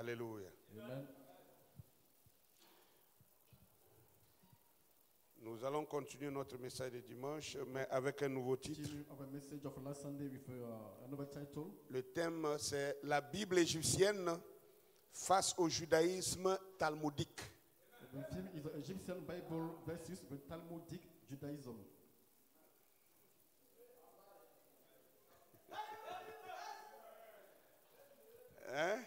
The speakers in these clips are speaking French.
Alléluia. Amen. Nous allons continuer notre message de dimanche, mais avec un nouveau titre. Continue our message of last Sunday with another title. Le thème, c'est la Bible égyptienne face au judaïsme talmudique. The theme is the Egyptian Bible versus the Talmudic Judaism. Hein?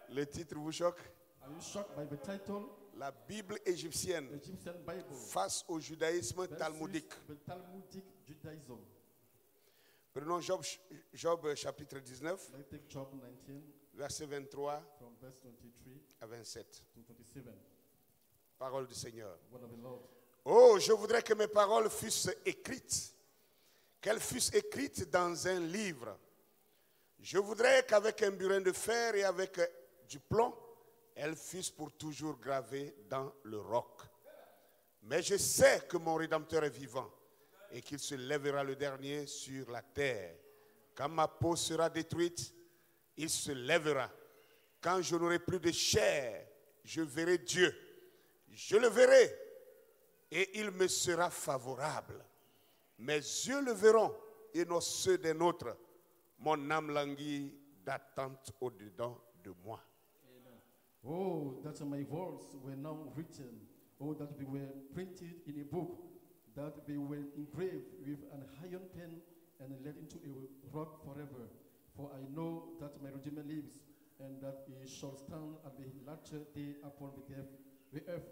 Le titre vous choque? Are you shocked by the title? La Bible égyptienne The Egyptian Bible face au judaïsme versus talmudique. the Talmudic Judaism. Prenons Job chapitre 19, Let's take Job 19 verset 23 from verse 23 à 27. to 27. Parole du Seigneur. Word of the Lord. Oh, je voudrais que mes paroles fussent écrites, qu'elles fussent écrites dans un livre. Je voudrais qu'avec un burin de fer et avec du plomb, elles fussent pour toujours gravées dans le roc. Mais je sais que mon Rédempteur est vivant et qu'il se lèvera le dernier sur la terre. Quand ma peau sera détruite, il se lèvera. Quand je n'aurai plus de chair, je verrai Dieu. Je le verrai et il me sera favorable. Mes yeux le verront et non ceux des nôtres. Mon âme languit d'attente au-dedans de moi. Oh, that my words were now written. Oh, that they were printed in a book. That they were engraved with an iron pen and let into a rock forever. For I know that my Redeemer lives, and that he shall stand at the latter day upon the earth.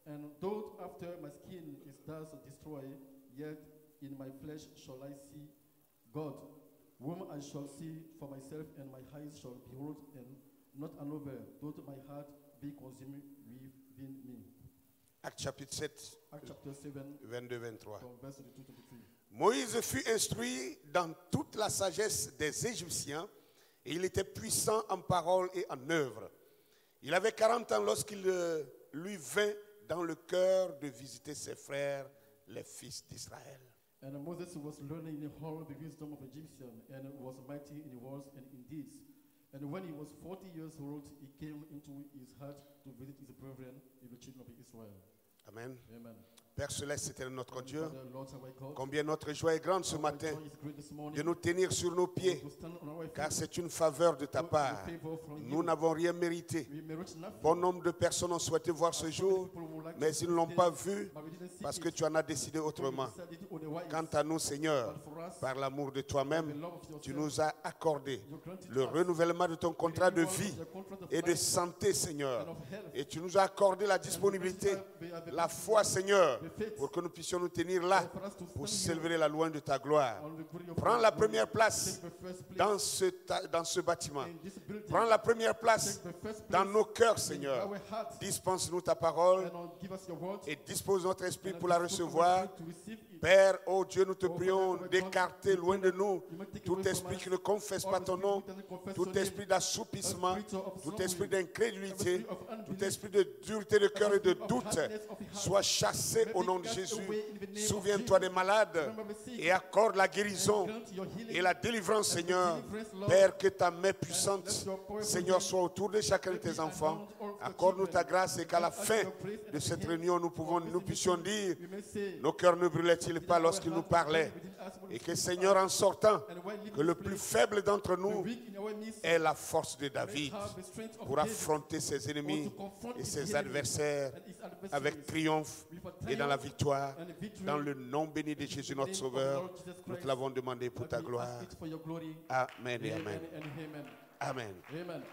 And though after my skin is thus destroyed, yet in my flesh shall I see God, whom I shall see for myself, and my eyes shall behold, and not another, though my heart be consumed within me. Acte chapitre 7, Acts chapter 7, 22-23. from verse 22-23. Moïse fut instruit dans toute la sagesse des Égyptiens et il était puissant en parole et en œuvre. Il avait 40 ans lorsqu'il lui vint dans le cœur de visiter ses frères, les fils d'Israël. And Moses was learning in all the wisdom of Egyptian, and was mighty in words and in deeds. And when he was 40 years old, he came into his heart to visit his brethren in the children of Israel. Amen. Amen. Père Céleste, c'était notre Dieu. Father, Lord, our God, Combien notre joie est grande ce our matin joy is great this morning. de nous tenir sur nos pieds, To stand on our car feet, c'est une faveur de ta part. favor from Nous you. n'avons rien mérité. We merit nothing. Bon nombre de personnes ont souhaité voir ce jour, People would like mais to ils ne l'ont see pas it, vu but we didn't see parce it. que tu en as décidé autrement. We decided otherwise. Quant à nous, Seigneur, But for us, par l'amour de the toi-même, love of tu yourself, nous as accordé you granted le us renouvellement de ton contrat de renewal vie of the contract of et de life santé, Seigneur. and of health. Et tu nous as accordé la disponibilité, la foi, Seigneur, pour que nous puissions nous tenir là For us to pour stand here célébrer la louange de ta gloire. on the glory of Prends God. la première place Take the first place dans ce bâtiment. in this building. Prends la première place Take the first dans place nos cœurs, in Seigneur. our hearts. Dispense-nous ta parole And give us your word. et dispose notre esprit And pour la dispose our recevoir. spirit to receive it. Père, oh Dieu, nous te Oh, prions Father, d'écarter loin de nous You may take tout away from esprit us qui ne confesse all pas the ton spirit nom, that doesn't confess tout your name, esprit d'assoupissement, a spirit of tout sorrow, esprit d'incrédulité, spirit of tout unbelief, esprit de dureté de cœur et de spirit of doute hardness of heart. soit chassé May au be nom de cast Jésus. away in the name of Souviens-toi des Jesus. malades Remember the sick et accorde la guérison and grant your healing et la délivrance, and Seigneur. deliverance, Lord. Père, que ta main let puissante, your powerful Seigneur, hand soit autour de chacun de be tes enfants. around all of your Accorde-nous ta children. grâce et qu'à la Grant us fin your grace and de at the cette end réunion, nous of this puissions dire, we may say, nos cœurs ne brûlaient-ils pas lorsqu'il nous parlait? Et que, Seigneur, en sortant, que le plus faible d'entre nous ait la force de David pour affronter ses ennemis et ses adversaires avec triomphe et dans la victoire. Dans le nom béni de Jésus, notre Sauveur, nous te l'avons demandé pour ta gloire. Amen et Amen. Amen.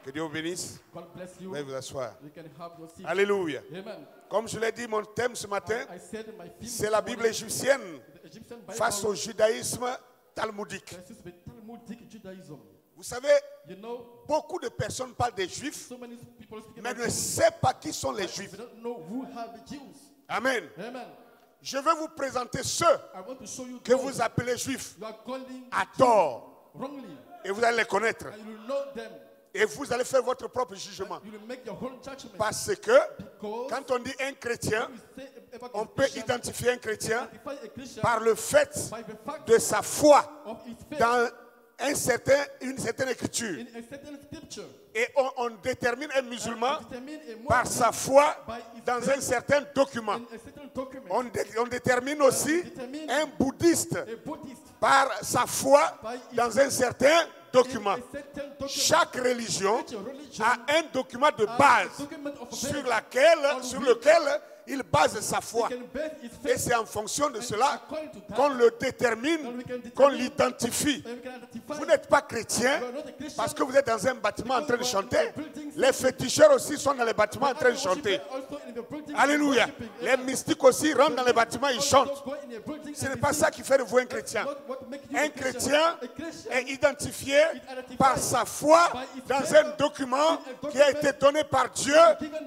Que Dieu vous bénisse. God bless you. Veuillez vous asseoir. You can have your seat. Alléluia. Amen. Comme je l'ai dit, mon thème ce matin, I said in my theme c'est la this Bible morning, égyptienne the Egyptian Bible face au judaïsme talmudique. versus the Talmudic Judaism. Vous savez, You know, beaucoup de personnes parlent des Juifs, so many people speak mais about ne Jews, savent pas qui sont les but Juifs. they don't know who are the Jews. Amen. Amen. Je vais vous présenter ceux I want to show you que those vous appelez Juifs you are calling à tort. wrongly, Et vous allez les connaître. and you will know them. Et vous allez faire votre propre jugement. You will make your own judgment. Parce que Because quand on dit un chrétien, when we say about on a peut Christian, identifier un chrétien identify a Christian par le fait by the fact de sa foi of his faith dans une certaine écriture. in a certain scripture. Et on détermine un musulman Determine a par Muslim sa foi by his dans faith un certain document. in a certain document. On détermine aussi un bouddhiste A Buddhist par sa foi dans un certain document. in a certain document. Chaque religion Each religion a un document de has a base document of sur faith sur lequel il base sa foi. he can base his Et faith c'est en fonction de cela according to that. qu'on le détermine, qu'on l'identifie. And we can identify Vous n'êtes pas chrétien you are not a Christian parce que vous êtes dans un bâtiment en train de chanter. Les féticheurs aussi sont dans les bâtiments en train de chanter. also in the building Alléluia. worshiping. Les mystiques aussi rentrent dans les bâtiments, ils Also chantent. go in a building Ce and n'est be pas ça sing. qui fait de vous un chrétien. Not what make you Un a chrétien A Christian est identifié identified par sa foi dans un document qui a été donné par Dieu,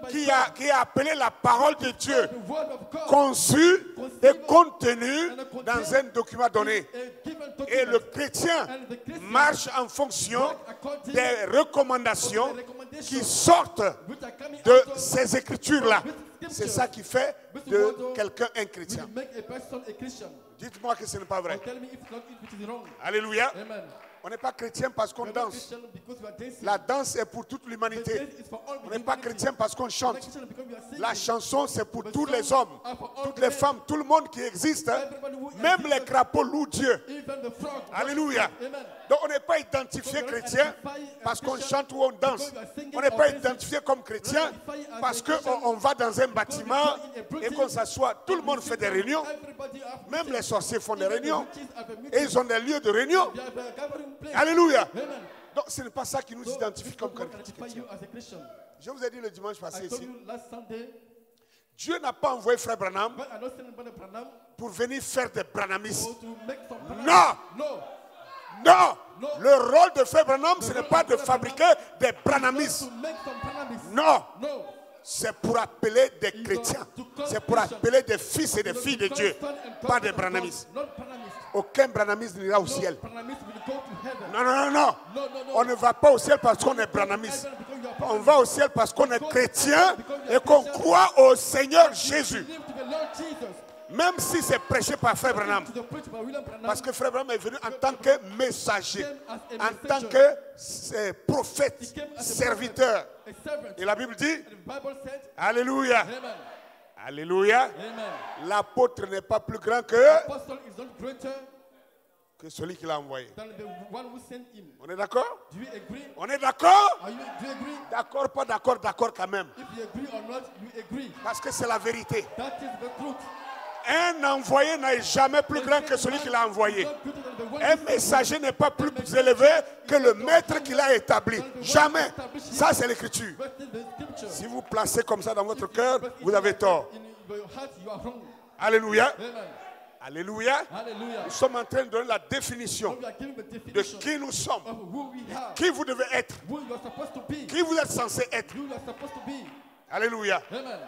qui a appelé la parole de Dieu, the word of God conçue et contenue dans un document donné. a given Et le document. chrétien And the Christian marche en fonction according des recommandations to the recommendations qui sortent which are coming de out of ces écritures-là. C'est ça qui fait de quelqu'un un will chrétien. make a person a Christian. Dites-moi que ce n'est pas vrai. Or tell me if not if it is wrong. Alléluia. Amen. On n'est pas chrétien parce qu'on We are not danse. Christian because we are dancing. La danse est pour toute The l'humanité. dance is for all On n'est pas humanity. chrétien parce qu'on We are chante. not Christian because we are singing. La chanson, c'est pour The tous les songs hommes, are for all toutes the les men. femmes, tout le monde qui existe. Everybody who Même exists. les crapauds louent Dieu. Even the frog. Alléluia. Amen. Donc on n'est pas identifié chrétien parce qu'on chante ou on danse. On n'est pas identifié comme chrétien parce qu'on va dans un bâtiment et qu'on s'assoit. Tout le monde fait des réunions. Everybody have Même les sorciers font des even the réunions. witches have a meeting. Et ils ont des lieux de réunion. They have a gathering place. Alléluia. Amen. Donc ce n'est pas ça qui nous So, identifie this comme is what identify chrétiens. you as a Christian. Je vous ai dit le dimanche passé I told ici. you last Sunday, Dieu n'a pas envoyé Frère Branham but I don't send Brother Branham pour venir faire des branhamistes. or to make some Non. No. Non. No. Le rôle de Frère Branham, ce n'est pas de fabriquer des Not branhamistes. to make some Branhamists. Non. No. C'est pour appeler des chrétiens. C'est pour appeler des fils et des filles de Dieu. Pas des branhamistes. Not Branhamists. Aucun branhamiste n'ira au No ciel. Branhamists will go to heaven. Non, non, non, non. No, no, no. On ne va pas au ciel parce qu'on est branhamiste. Heaven because you are On va au ciel parce qu'on est chrétien et qu'on croit au Seigneur Jésus. believe to the Lord Jesus. Même si c'est prêché par Frère Branham. To the preach by William Branham. Parce que Frère Branham est venu en tant que messager, Came as a en tant messenger. que prophète, Came as a serviteur. A servant. Et la Bible dit, And the Bible said, Alléluia, Amen. Alléluia, Amen. l'apôtre n'est pas plus grand Apostle is not greater que celui qui l'a envoyé. than the one who sent him. On est d'accord? Do you agree? On est d'accord? Do you agree? D'accord, pas d'accord, d'accord quand même. If you agree or not, you agree. Parce que c'est la vérité. That is the truth. Un envoyé n'est jamais plus grand que celui qui l'a envoyé. Not greater than the one Un who sent him. messager n'est pas plus élevé que le maître qui l'a établi. Jamais. Ça, c'est l'écriture. But in the scripture, Si vous placez comme ça dans votre cœur, vous avez tort. in your heart, you are wrong. Alléluia. Amen. Alléluia. Hallelujah. Nous sommes en train de donner la définition We are giving the de definition qui nous sommes, of who we are, qui vous devez être, who you are supposed to be, qui vous êtes censé être. who you are supposed to be. Alléluia. Amen.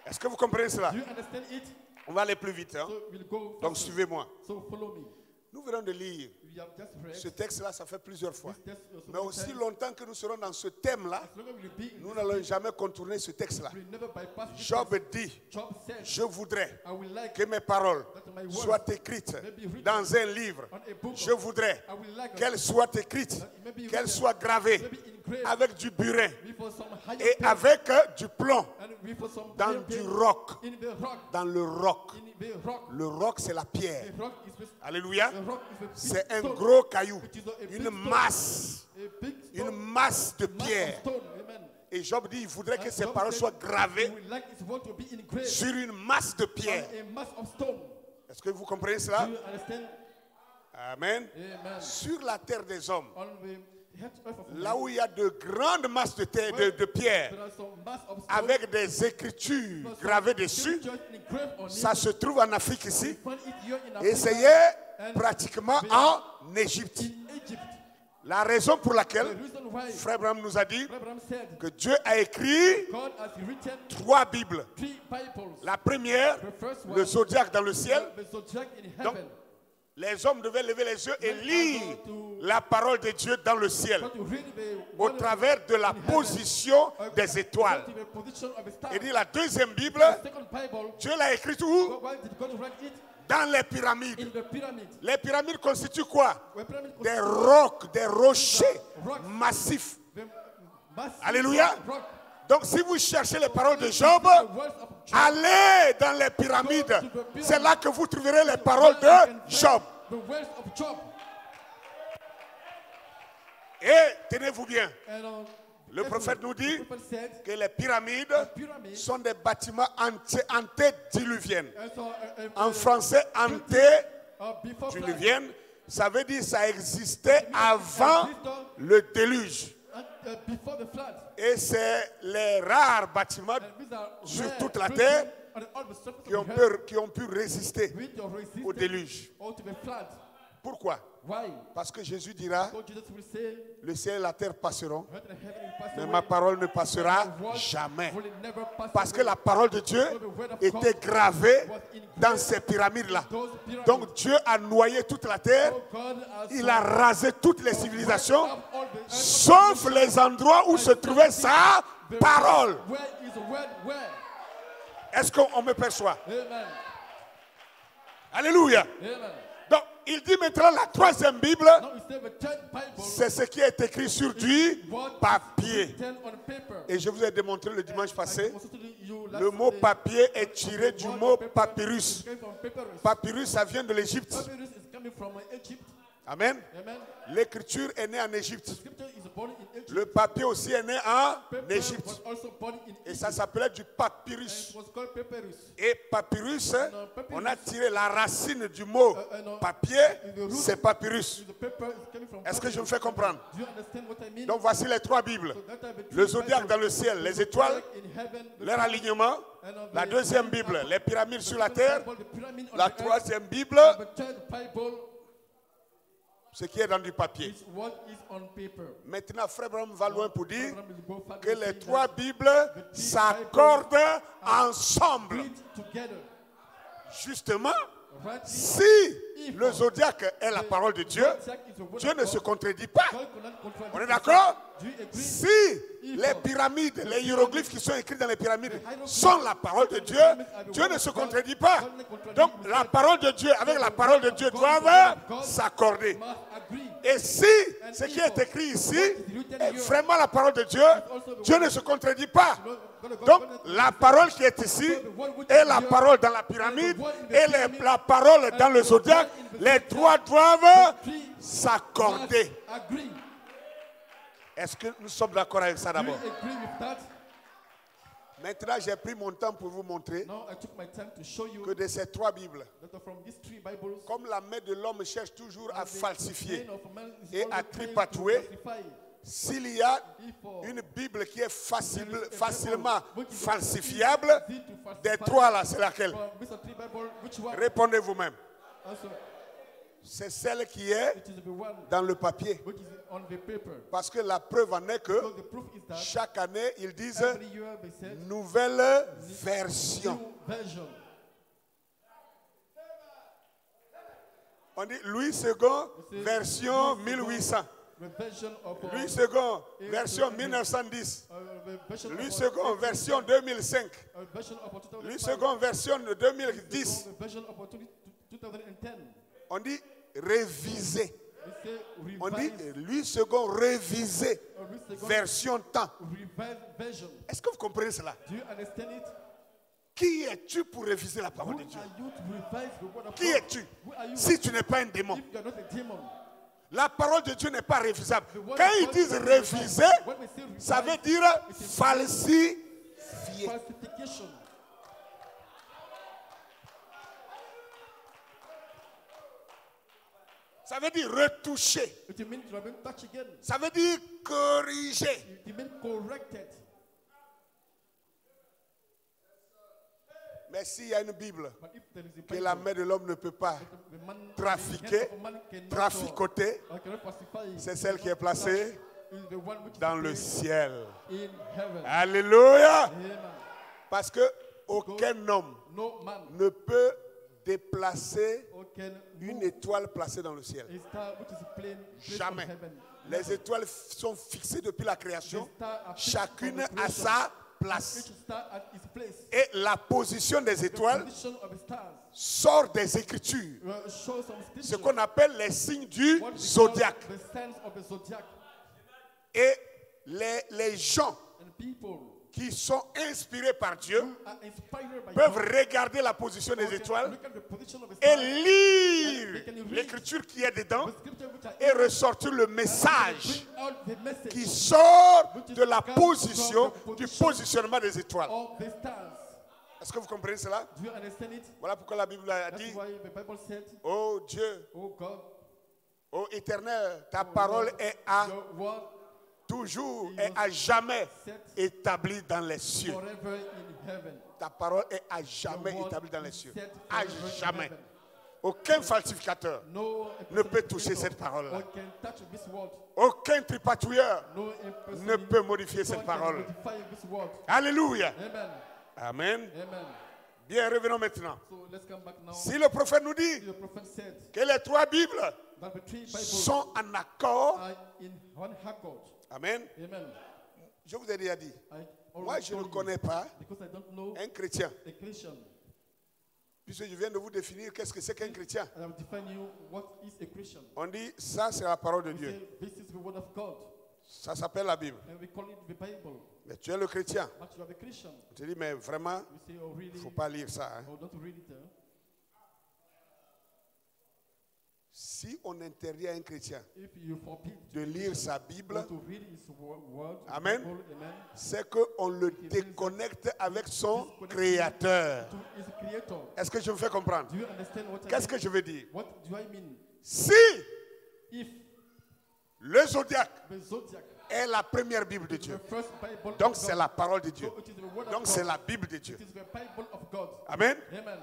Est-ce que vous comprenez cela? Do you understand it? On va aller plus vite. Hein? So we'll go. Donc faster. suivez-moi. So follow me. Nous venons de lire We have just read ce texte-là, ça fait plusieurs fois. this text so Mais many aussi times. longtemps que nous serons dans ce thème-là, As long as we'll be in nous this n'allons thing, jamais contourner ce texte-là. we'll never bypass this Job text. dit, Job said, je voudrais I will like que mes paroles that my words soient écrites may be written dans un livre. on a book. Je voudrais I will like qu'elles soient écrites, that it may be qu'elles written, soient gravées maybe engraved avec du burin before some higher et pen avec du plomb and before some dans higher du pen roc. in the rock. Dans le roc. In the rock. Le roc, c'est la pierre. The rock is with, Alléluia. the rock is with C'est un stone. gros caillou, It is a big une stone. masse, A big une stone. masse de Mass of pierre. stone. Amen. Et Job dit, il voudrait que And ces Job paroles said soient he gravées would like his word to be engraved sur une masse de on pierre. a mass of stone. Est-ce que vous comprenez cela? Do you understand? Amen. Amen. Sur la terre des hommes, On the head earth of là man, où il y a de grandes masses de terre, de pierre, there are some mass of stone avec des écritures with some gravées dessus, scriptures engraved on ça it. se trouve en Afrique ici, We find it here in et Africa, c'est pratiquement en Égypte. in Egypt. La raison pour The laquelle reason why Frère Abraham nous a dit Abraham said que Dieu a écrit God has written 3 Bibles. 3 Bibles. La première, The first one, le zodiaque dans le ciel. the zodiac in Donc, heaven. les hommes devaient lever les yeux et Men lire are to- la parole de Dieu dans le ciel Try to read the au word of travers de la in heaven. position des étoiles. To the position of a star. Et dit la deuxième Bible, The second Bible, Dieu l'a écrite où? why did God write it? dans les pyramides. In the pyramid. Les pyramides constituent quoi? When pyramid Des constitutes rocs, des rochers rocks. massifs. the massive Alléluia. rock. Donc si vous cherchez les paroles de Job, The words of Job. allez dans les pyramides. C'est là que vous trouverez les paroles de Job. The words of Job. Et tenez-vous bien, And, le prophète nous dit the prophet said, que les pyramides pyramids sont des bâtiments antédiluviennes. and so, En français, before flood, antédiluviennes, ça veut dire que ça existait avant le déluge. before the flood. Et c'est les rares bâtiments And these are sur rare toute la buildings terre on all the surface of the earth qui ont pu résister which are resistant au déluge. or to the flood. Pourquoi? Why? Parce que Jésus dira, God Jesus will say, le ciel et la terre passeront, earth and heaven will pass mais away, ma parole ne passera the word jamais. will never pass Parce que away. la parole de Dieu était gravée dans ces pyramides-là. Those pyramids. Donc Dieu a noyé toute la terre, So God has il a rasé toutes les civilisations, all the earth, sauf les endroits où se trouvait sa parole. where is the word where? Est-ce qu'on me perçoit? Amen. Alléluia. Amen. Donc il dit maintenant la troisième Bible, Now we say the third Bible c'est ce qui est écrit sur du what papier. is written on paper. Et je vous ai démontré le dimanche passé, I also told you last le mot day, papier est tiré du word mot paper papyrus. is coming from papyrus. Papyrus, ça vient de l'Égypte. Papyrus is coming from Egypt. Amen. Amen. L'écriture est née en Égypte. Scripture is born in Egypt. Le papier aussi est né en Paper Égypte. was also born in Et Egypt. ça s'appelait du And papyrus. it was called papyrus. Et papyrus, papyrus. on a tiré la racine du mot papier, c'est papyrus. The paper is coming from Est-ce que je me papyrus. fais comprendre? Do you understand what I mean? Donc voici les trois Bibles. So that are the Le three zodiaque Bibles. dans le ciel, les étoiles, In heaven, the leur alignement. La deuxième Bible, les pyramides sur la terre. Bible, the pyramid on La the earth. troisième Bible, The third Bible ce qui est dans du papier. is what is on paper. Maintenant, Frère Branham va loin pour dire Abraham will go further que saying les that trois Bibles s'accordent ensemble. read together. Justement, Right? si le zodiaque est la parole de Dieu, Dieu ne se contredit pas. God cannot contradict On est himself. d'accord? Do you agree? Si les pyramides, les hiéroglyphes qui sont écrits dans les pyramides sont la parole de Dieu, Dieu ne se contredit pas. Donc la parole de Dieu avec la parole de Dieu doivent s'accorder. Must agree. Et si ce qui est écrit ici est vraiment la parole de Dieu, Dieu ne se contredit pas. Donc la parole qui est ici est la parole dans la pyramide et la parole dans le zodiaque. Les trois doivent s'accorder. Agree. Est-ce que nous sommes d'accord avec ça Do you d'abord? agree with that? Maintenant, j'ai pris mon temps pour vous montrer Now I took my time to show you que de ces trois Bibles, that from these three Bibles, comme la main de l'homme cherche toujours à the falsifier, brain of man is et always à trying tripatouer, to falsify. s'il y a une Bible qui est facilement falsifiable, Easy to falsify. des trois là, c'est laquelle? From these three Bibles, which one? Répondez vous-même. Also, C'est celle qui est it is the one dans le papier. which is on the paper. Parce que la preuve en est que So the proof is that chaque année, ils disent every year they said nouvelle version. new version. On dit Louis II, version 1800. The version of Louis II, version 1910. the version Louis of II, version 2005. version of 2005. Louis II, version 2010. The version of 2010. On dit révisé. We say On dit revised, Louis II révisé. second Version temps. revised version. Est-ce que vous comprenez cela? Do you understand it? Qui es-tu pour réviser la Who parole de Dieu? are you to revise the word of Qui God? es-tu? Who are you? Si tu n'es pas un démon. If you are not a demon. La parole de Dieu n'est pas révisable. The word Quand of ils God disent is not réviser, revised. When we say revised, ça veut dire falsifier. falsification. Ça veut dire retoucher. It means you have been touched again. Ça veut dire corriger. It means corrected. Mais s'il y a une Bible But if there is a que la Bible, main de l'homme ne peut pas the man, trafiquer, the hand of a man cannot, traficoter, cannot falsify it. c'est celle qui est placée Is the one which is dans le placed ciel. in heaven. Alléluia. Amen. Parce que aucun homme No man ne peut déplacer can une move étoile placée dans le ciel. a star which is placed Jamais. in heaven. Les étoiles sont fixées depuis la création. The star are fixed Chacune from the a creation. sa place. Each star at its place. Et la position des The étoiles position of the stars sort des Écritures. shows some Ce scripture. qu'on appelle les signes du What we call zodiaque. the signs of the zodiac. Et les gens And people qui sont inspirés par Dieu who are inspired by peuvent God regarder la position des can étoiles look at the position of the et stars, lire l'écriture qui est dedans the scripture which are et ressortir le message bring out the message qui sort de la position, du positionnement des étoiles. of the stars. Est-ce que vous comprenez cela? Do you understand it? Voilà pourquoi la Bible a That's dit, why the Bible said, oh Dieu, oh God, ô Éternel, ta parole est à your word toujours et à jamais établie dans les cieux. forever in heaven. Ta parole est à jamais Your word établie dans les is cieux. set À forever in jamais. heaven. Aucun falsificateur No ne peut toucher cette parole-là. or can touch this word. Aucun tripatouilleur No ne peut modifier cette parole. Alléluia. Amen. Amen. Amen. Bien, revenons maintenant. So let's come back now. Si le prophète nous dit The prophet said que les trois Bibles that the three Bibles sont en accord, are in one accord. Amen. Amen. Je vous ai déjà dit, I moi already je ne told you, connais pas because I don't know un chrétien. a Christian. Puisque je viens de vous définir qu'est-ce que c'est qu'un chrétien. I have defined you what is a Christian. On dit, ça c'est la parole de We Dieu. say this is the word of God, Ça s'appelle la Bible. and we call it the Bible. Mais tu es le chrétien. But you are a Christian. On te dit, mais vraiment, We say, oh il really? ne faut pas lire ça. Hein. Oh, don't read it. Si on interdit à un chrétien If you forbid de lire sa Bible, to read his word, Amen. Bible, amen, c'est qu'on le déconnecte avec son créateur. to his creator. Est-ce que je me fais comprendre? Do you understand what I Qu'est-ce mean? que je veux dire? What do I mean? Si If le zodiaque the zodiac est la première Bible de is Dieu, the first Bible donc of c'est God, la parole de Dieu. so it is the word Donc of c'est God. la Bible de Dieu. It is the Bible of God. Amen. Amen.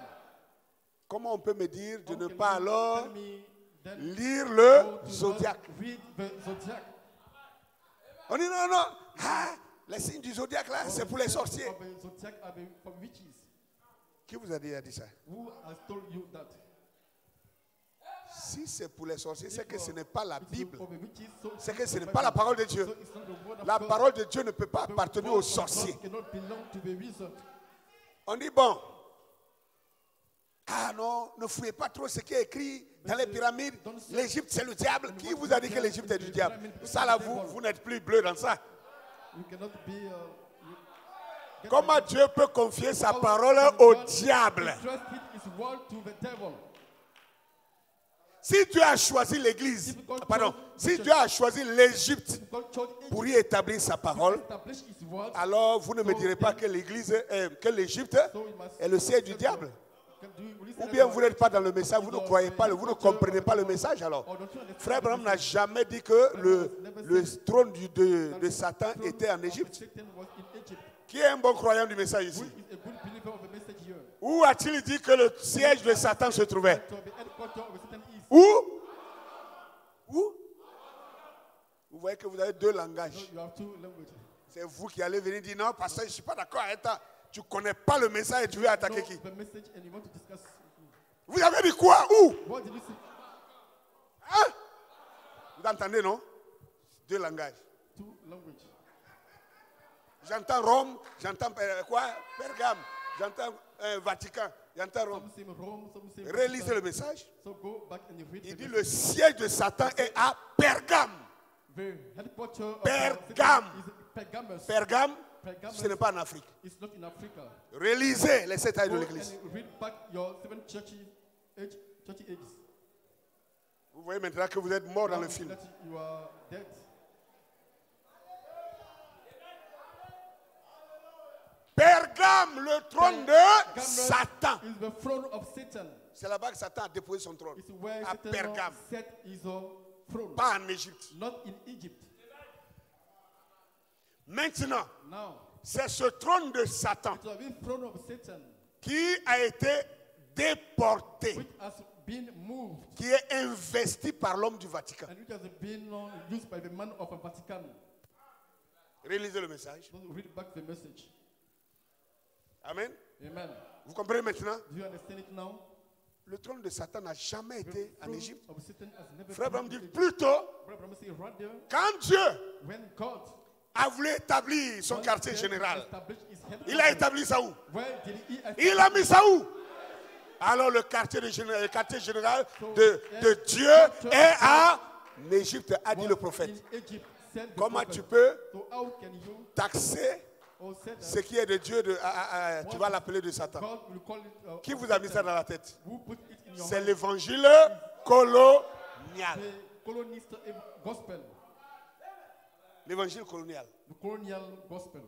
Comment on peut me dire de How ne can pas you alors tell me then lire how le to not zodiaque? read the zodiac? On dit non, non. Ah, les signes du zodiaque là, c'est pour les sorciers. Of the zodiac are for witches. Qui vous a dit ça? Who has told you that? Si c'est pour les sorciers, c'est que ce n'est pas la It is Bible. for the witches, so C'est que it's ce the n'est pas la Bible. parole de Dieu. So it's not the word of La God. parole de Dieu ne peut pas The appartenir word aux of God sorciers. cannot belong to the wizard. On dit bon. Ah non, ne fouillez pas trop ce qui est écrit dans les pyramides. L'Égypte, c'est le diable. Qui vous a dit que l'Égypte est du diable? Ça là, vous n'êtes plus bleu dans ça. You cannot be. Get Comment the- Dieu peut confier sa How parole can au God diable? entrust his word to the devil? Si Dieu a choisi l'Église, pardon, si Dieu a choisi l'Égypte God chose pour y établir sa parole, establish his word. alors vous ne me direz pas que l'Église, que l'Égypte So we must est le siège du diable. Can do you listen Ou bien to vous n'êtes pas dans le message, vous ne croyez pas, vous ne comprenez pas le message alors. or don't you understand Frère the Branham n'a message? jamais dit que le trône de Satan Throne était en of Égypte. Satan was in Egypt. Qui est un bon croyant du message Who ici? is a good believer of the message here? Où a-t-il dit que le siège de Satan se trouvait? So the headquarters of Satan is. Où? Où? Vous voyez que vous avez deux langages. So you have two languages. C'est vous qui allez venir dire non, parce que je ne suis pas d'accord avec toi. Tu ne connais pas le message et tu veux attaquer qui? The message and you want to discuss. Vous avez dit quoi? Où? What did you say? Hein? Vous entendez, non? Deux langages. Two languages. J'entends Rome, j'entends quoi? Pergame, j'entends Vatican, j'entends Rome. Some say Rome, some say Relisez Vatican. le message. So go back and you read Il the dit message. le siège de Satan est à Pergame. The headquarters of Pergame. Satan is Pergamus. Pergame, Pergamus ce n'est pas en Afrique. is not in Africa. Relisez les 7 âges de Go l'Église. and read back your seven church ages. Vous voyez maintenant que vous êtes mort dans le film. That you are dead. Pergame, le trône de Pergamus Satan. is the throne of Satan. C'est là-bas que Satan a déposé son trône. It's where À Satan Pergame, set his throne. pas en Égypte. Not in Egypt. Maintenant, Now, c'est ce trône de Satan it has been throne of Satan, qui a été déporté, which has been moved qui est investi par l'homme du Vatican. and which has been used by the man of the Vatican. Relisez le message. So read back the message. Amen. Amen. Vous comprenez maintenant? Do you understand it now? Le trône de Satan n'a jamais The été en throne Égypte. of Satan has never Frère been Branham dit in Egypt. plutôt, Brother Branham say, rather, quand Dieu when God a voulu établir son quartier général. establish his Il a établi ça où? Where did he Il a mis ça où? Alors le quartier général de Dieu est en Égypte, a dit le prophète. in Egypt? Said the Comment prophet. tu peux So how can you taxer say that ce qui est de Dieu, tu vas l'appeler de Satan? God will call it Qui vous a mis ça dans la tête? who put it in your C'est mind? l'évangile colonial. The colonist gospel, L'évangile colonial. the colonial gospel.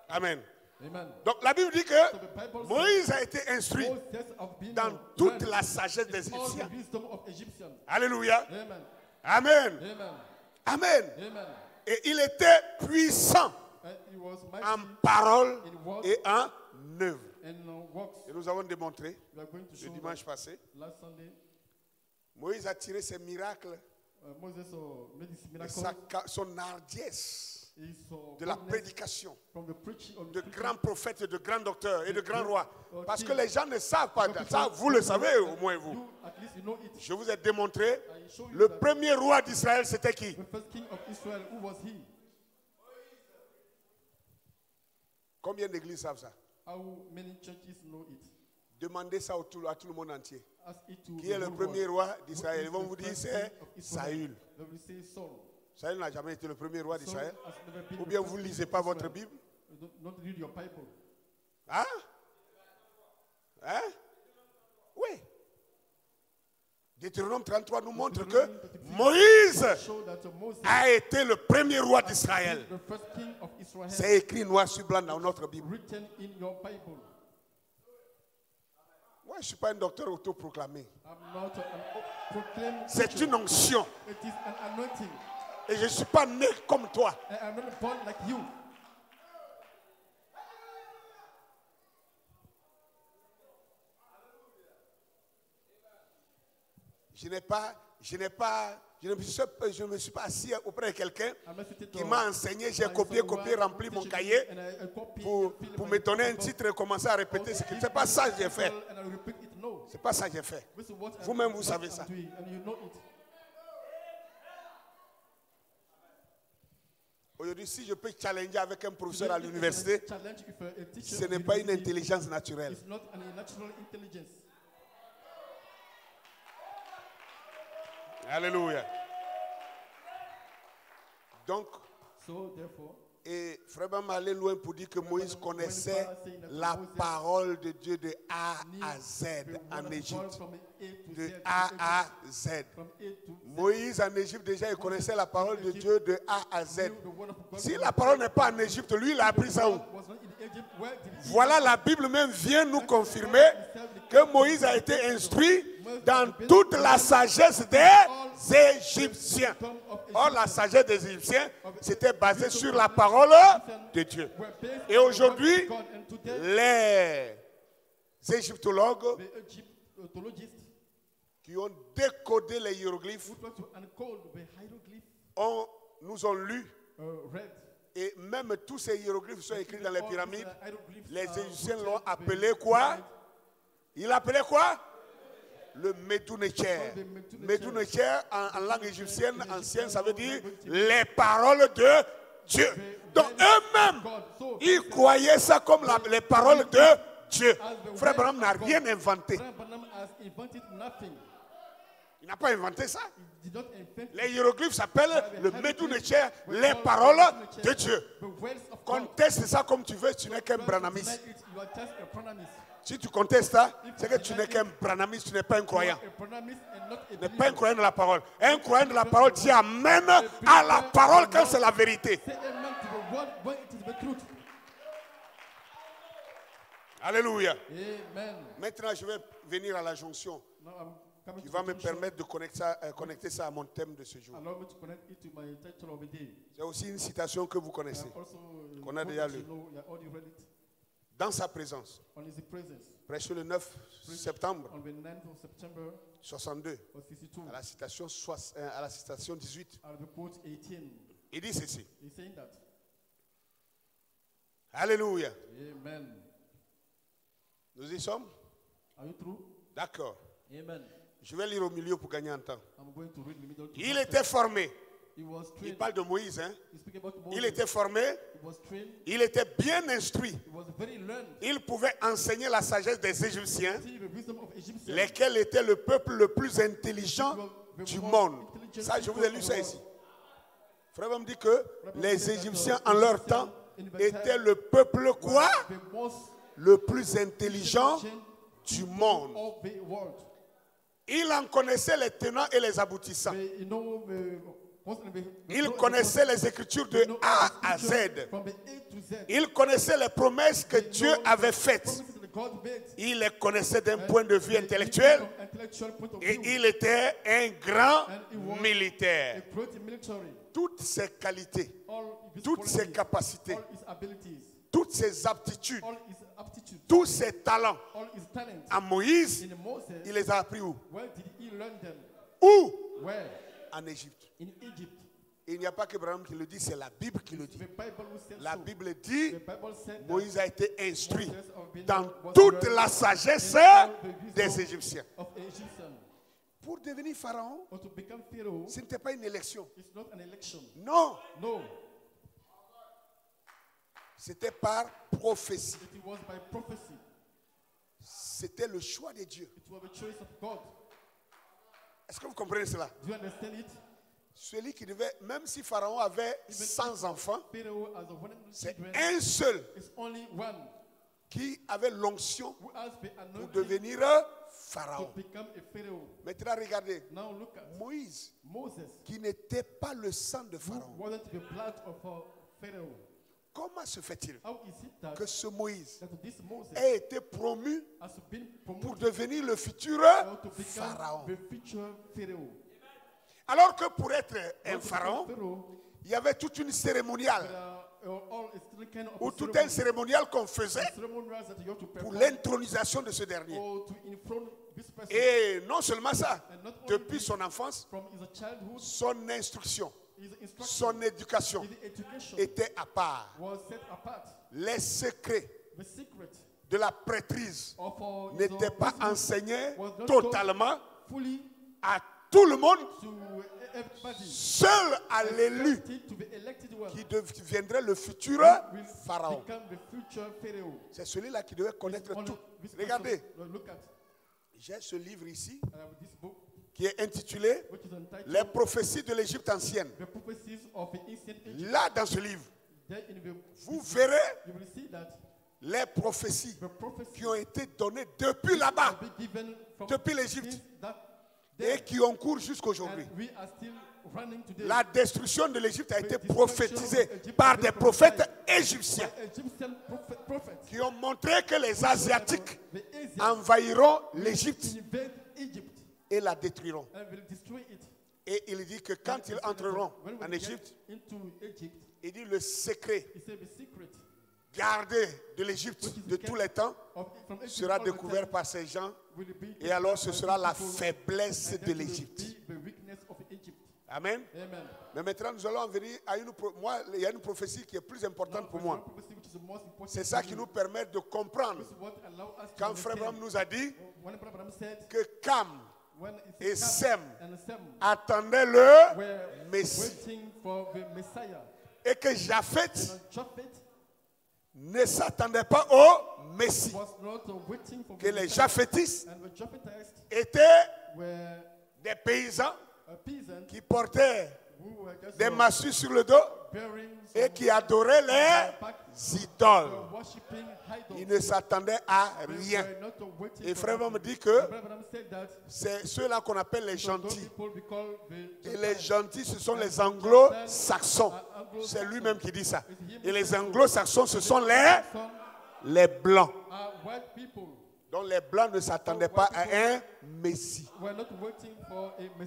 Amen. Amen. Donc la Bible dit que So the Bible Moïse a été instruit says have been dans toute read la sagesse des in all the Égyptiens. wisdom of Egyptians. Alléluia. Amen. Amen. Amen. Amen. Amen. Et il était puissant And he was en mighty parole in words et en œuvre. and works. Et nous avons démontré We are going to le show dimanche passé, last Sunday. Moïse a tiré ses miracles Moses made his et miracle. son hardiesse He saw de la boldness prédication from the preaching of de the grands prophètes, de grands docteurs et de grands rois. Parce que king. les gens ne savent pas ça, vous le savez au moins vous. You, at least you know it. Je vous ai démontré, I show you le that premier roi d'Israël c'était qui? the first king of Israel, who was he? Combien d'églises savent ça? How many churches know it? Demandez ça à tout le monde entier. Ask it to Qui est the le whole premier world. roi Who d'Israël? is Ils vont the vous dire first c'est king of Israel? Saül. They will say Saul. Saül n'a jamais été le premier roi Saul d'Israël. has never been Ou the bien first vous ne king lisez of pas votre Israel. Bible. You don't read your Bible. Hein? Hein? Oui. Deutéronome 33 nous montre que Moïse Show that Moses a été le premier roi d'Israël. the first king of Israel, C'est écrit noir sur blanc dans notre Bible. written in your Bible. Moi, je ne suis pas un docteur autoproclamé. I'm not an proclaimed C'est teacher. une onction. It is an anointing. Et je ne suis pas né comme toi. And I'm not born like you. Je ne me suis pas assis auprès de quelqu'un I'm not sitting qui down m'a enseigné, j'ai by copié, someone rempli mon teaching cahier me, and I copy pour and fill me my donner un Bible. titre et commencer à répéter ce que c'est pas ça que j'ai fait. And I repeat it. No. C'est pas ça que j'ai fait. This is what Vous-même, I'm- vous what savez I'm ça. doing, and you know it. Aujourd'hui, si je peux challenger avec un professeur à Today, l'université, it's a challenge if a teacher ce of n'est pas une university intelligence naturelle. is not an natural intelligence. Alléluia. Donc, So therefore, et Frère Bam allait loin pour dire que Moïse connaissait la parole de Dieu de A à Z the word en of God Égypte. from A to De Z, A to à Egypt, Z. from A to Z. Moïse en Égypte déjà, il connaissait la parole de Dieu de A à Z. The word of God Si from la parole n'est pas en Égypte, lui, il a appris ça où? was not in Egypt. Where did he Voilà, la Bible même vient nous confirmer que Moïse a été instruit dans toute la sagesse des Égyptiens. Or, la sagesse des Égyptiens, c'était basé sur la parole de Dieu. were based Et on the aujourd'hui, word of God, and today les égyptologues the Egyptologists qui ont décodé les hiéroglyphes who try to uncode the hieroglyph nous ont lu. read. Et même tous ces hiéroglyphes sont écrits dans les All these, pyramides. hieroglyphs Les are Égyptiens written l'ont by appelé quoi? Il l'appelait quoi? Le Medounecher. The Medounecher. Medounecher, en langue égyptienne ancienne, ça veut dire les paroles de Dieu. Donc eux-mêmes, ils croyaient ça comme les paroles de Dieu. Frère Branham n'a rien inventé. Brother Branham has invented nothing. Il n'a pas inventé ça. He did not invent Les hiéroglyphes s'appellent le Medounecher, les paroles de Dieu. the words of God. Conteste ça comme tu veux, tu n'es qu'un Try to branamiste. deny it, you are just a Branhamist. Si tu contestes ça, c'est que tu n'es qu'un branamiste, tu n'es pas un croyant. A Branhamist and not a Tu n'es pas un believer. croyant de la parole. Un croyant de la parole dit amen à la parole quand c'est la vérité. Say amen to the word when it is the truth. Alléluia. Amen. Maintenant, je vais venir à la jonction Now I'm coming qui to va the me junction. permettre de connecter ça à mon thème de ce jour. Allow me to connect it to my title of the day. C'est aussi une citation que vous connaissez. Also, Qu'on a quote déjà that lu. you know, you have already read it. Dans sa présence, On his presence. prêché le 9 septembre On the 9th of September 62, of 62. à la citation 18. At the quote 18. Il dit ceci. He's saying that. Alléluia. Amen. Nous y sommes? Are you true? D'accord. Amen. Je vais lire au milieu pour gagner en temps. I'm going to read in the middle. Il était formé. He was Il trained. parle de Moïse. Hein? He's speaking about Moses. Il était formé. He was trained. Il était bien instruit. He was very learned. Il pouvait enseigner la sagesse des Égyptiens, See the wisdom of Egyptians. lesquels étaient le peuple le plus intelligent du monde. Ça, je vous ai lu ça ici. Frère me dit que les Égyptiens en leur temps étaient le peuple quoi? The most Le plus intelligent du monde. of the world. Il en connaissait les tenants et les aboutissants. You know, Il connaissait les Écritures de A à Z. From the A to Z. Il connaissait les promesses que Dieu avait faites. Promises that God made. Il les connaissait d'un point de vue intellectuel. From intellectual point of Et view. il était un grand And he was militaire. a great military. Toutes ses qualités, All his toutes ses qualities, capacités, all his abilities, toutes ses aptitudes, all his aptitudes, tous ses talents, all his talents. à Moïse, In Moses, il les a appris où? where did he learn them? Où? Where? En Égypte. In Egypt. Et il n'y a pas que Abraham qui le dit, c'est la Bible qui le dit. The Bible said La so. Bible dit, The Bible said that Moïse a été instruit Moses of Benin dans was toute learned la sagesse in all the wisdom des Égyptiens. of Egyptian. Pour devenir pharaon, Or to become Pharaoh, ce n'était pas une élection. it's not an election. Non, No, c'était par prophétie. it was by prophecy. C'était le choix de Dieu. It was the choice of God. Est-ce que vous comprenez cela? Do you understand it? Celui qui devait, même si Pharaon avait 100 enfants, Pharaoh has a 100 c'est children. un seul It's only one qui avait l'onction who has the pour anointing devenir to Pharaon. become a Pharaoh. Maintenant, regardez, Now look at Moïse, Moses, qui n'était pas le sang de who Pharaon. wasn't the blood of Pharaoh. Comment se fait-il How is it that, que ce Moïse that this Moses ait été promu has been pour promoted devenir le futur or to become Pharaon? the future Pharaoh? Alors que pour être un Or to become pharaon, Pharaoh, il y avait toute une cérémoniale there are all a certain kind of ou tout un cérémonial qu'on faisait ceremonials that you have to pour perform l'intronisation de ce dernier. or to inform this person. Et non seulement ça, And not only depuis this, son enfance, from his childhood, son instruction, his instruction, son éducation his education était à part. was set apart. Les secrets The secret de la prêtrise of n'étaient pas business enseignés was not totalement fully à tout le monde, to everybody. seul à l'élu Expected to be elected one qui deviendrait le futur will pharaon. become the future Pharaoh. C'est celui-là qui devait connaître Only tout. this Regardez, person, look at j'ai ce livre ici this book, qui est intitulé which is entitled Les prophéties de l'Égypte ancienne. The Prophecies of the Ancient Egypt. Là, dans ce livre, There in the, vous verrez you will see that les prophéties the prophecies qui ont été données depuis là-bas will be given from depuis l'Égypte since that et day, qui ont cours jusqu'aujourd'hui. and we are still running today. La destruction de l'Égypte a été The destruction prophétisée of Egypt par has been des prophètes prophesied égyptiens by Egyptian prophets qui ont montré que les Asiatiques the Asians envahiront l'Égypte invade Egypt et la détruiront. and will destroy it. Et il dit que quand ils entreront When we en get Égypte, into Egypt, il dit le secret he said the secret gardé de l'Égypte de tous les temps from Egypt sera all the découvert time par ces gens will be et alors ce by sera la people, faiblesse and de that will l'Égypte. be the weakness of Egypt. Amen. Amen. Mais maintenant nous allons en venir à moi, il y a une prophétie qui est plus importante pour moi. C'est ça qui nous permet de comprendre quand Frère Branham nous a dit que Cam et Sem attendaient le Messie et que Japheth ne s'attendait pas au Messie. Que les Japhétistes étaient des paysans qui portaient des massues sur le dos et qui adoraient les idoles. Ils ne s'attendaient à rien. Et Frère me dit que c'est ceux-là qu'on appelle les gentils. Et les gentils, ce sont les anglo-saxons. C'est lui-même qui dit ça. Et les anglo-saxons, ce sont les blancs. Donc les blancs ne s'attendaient pas à un Messie.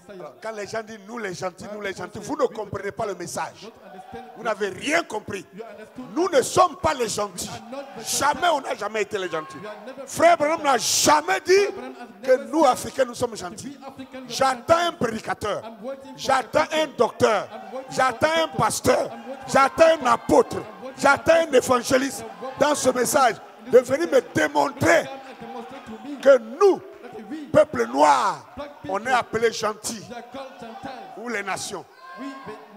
Alors, quand les gens disent nous les gentils, vous ne comprenez pas le message. Vous n'avez rien compris. Nous ne sommes pas les gentils. Jamais, on n'a jamais été les gentils. Frère Branham n'a jamais dit que nous, Africains, nous sommes gentils. J'attends un prédicateur. J'attends un docteur. J'attends un pasteur. J'attends un apôtre. J'attends un évangéliste dans ce message de venir me démontrer que nous, peuple noir, On est appelé gentil. They are called Gentiles. Ou les nations. We,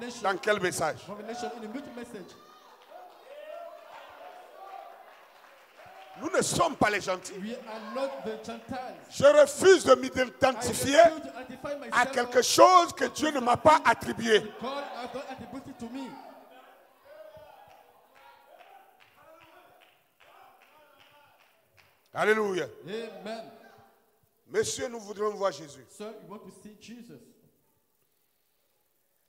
the nation, Dans quel message? Revelation in the middle message. Nous ne sommes pas les gentils. We are not the Gentiles. Je refuse de I m'identifier refuse to identify à myself quelque chose que Dieu ne m'a pas attribué. with God has not attributed to me. Alléluia. Amen. Messieurs, nous voudrions voir Jésus. Sir, you want to see Jesus.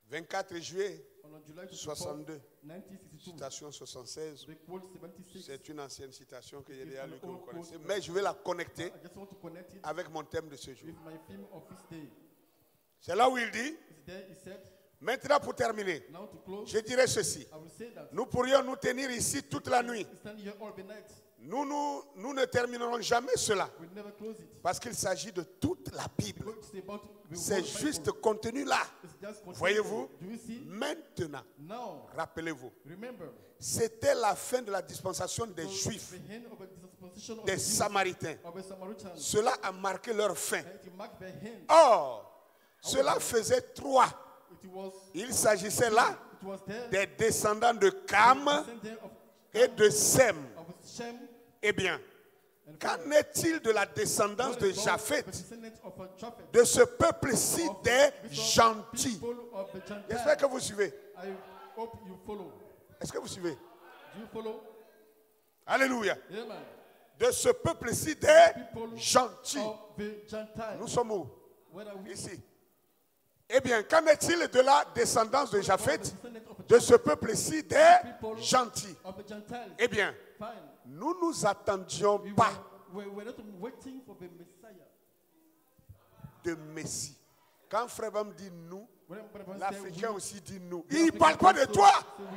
24 juillet On July 24, 62, 1962, citation 76. the quote 76. C'est une ancienne citation que j'ai It's déjà an lue, que vous old connaissez. quote. Mais je vais la connecter I just want to connect it avec mon thème de ce jour. with my theme of this day. C'est là où il dit, It's there, he said, maintenant pour terminer, now to close, je dirais ceci. I will say that Nous pourrions nous tenir ici toute la nuit. we stand here all the night. Nous ne terminerons jamais cela. We'll never close it. Parce qu'il s'agit de toute la Bible. It's about the C'est whole juste Bible. contenu là. It's just contained Voyez-vous, there. Do you see? maintenant, Now, rappelez-vous, remember, c'était la fin de la dispensation des it was Juifs, the end of a dispensation of des the Jews, Samaritains. of a Samaritan. Cela a marqué leur fin. And it marked their hand. Or, cela faisait 3. It was, Il s'agissait là it was there, des descendants de Cam descendant of, et de Sem. of Shem. Eh bien, And qu'en est-il de la descendance what de about Japhet, the descendants of Japhet, de ce peuple-ci of des this gentils? people of the Gentiles? J'espère que vous suivez. I hope you follow. Est-ce que vous suivez? Do you follow? Alléluia. Amen. De ce peuple-ci des People gentils. of the Gentiles. Nous sommes où? Where are we? Ici. Eh bien, qu'en est-il de la descendance de Japhet, The descendants of de ce peuple-ci des gentils? of the Gentiles. Eh bien, Fine. nous nous attendions We pas were not waiting for the Messiah. de Messie. Quand Frère Bam dit nous, When Brother l'Africain said we, aussi dit nous. the Il ne African parle pas de also- toi. so we-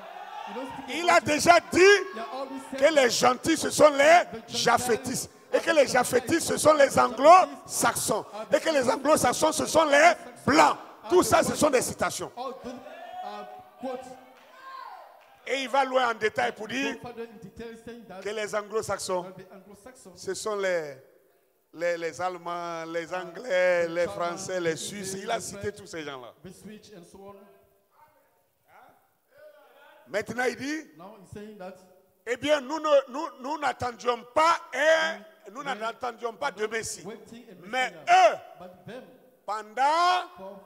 you don't speak Il about a you. déjà dit They are always saying que les gentils, ce sont les Japhétistes. Et que les Japhétistes, ce sont les anglo-saxons. Et que les anglo-saxons, ce sont les blancs. Tout ça, ce sont des citations. all those quotes. Et il va loin en détail pour Go dire further in detail saying that que les anglo-saxons, the Anglo-Saxons, ce sont les Allemands, les Anglais, les Français, les Suisses. Il a cité tous ces gens-là. the Switch and so on. Maintenant, il dit, Now he's saying that eh bien, nous n'attendions pas de Messie. waiting a Mais Messiah. eux, But them pendant for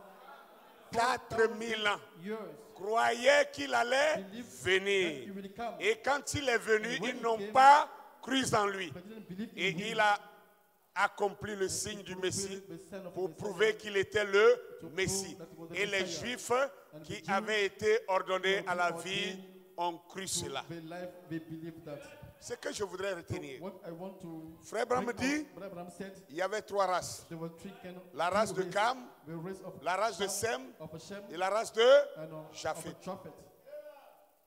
4000 ans, years croyaient qu'il allait believed that venir. he will come. Et quand il est venu, when ils he n'ont came, pas cru en lui. But didn't believe Et in him. il a accompli le signe du Messie The son of pour the prouver Messiah. qu'il était le To Messie. prove that he was the Et les Messiah. Juifs And qui the Jews avaient été ordonnés who à la were vie ordained ont cru To cela. the life they believe that. Ce que je voudrais So retenir, what I want to Frère Branham bring dit, out, Brother Branham said il y avait 3 races. there were three kind of La race three de races. Cam, The race of la race de Ham, Sem of Hashem, et la race de and Japhet. of Japhet.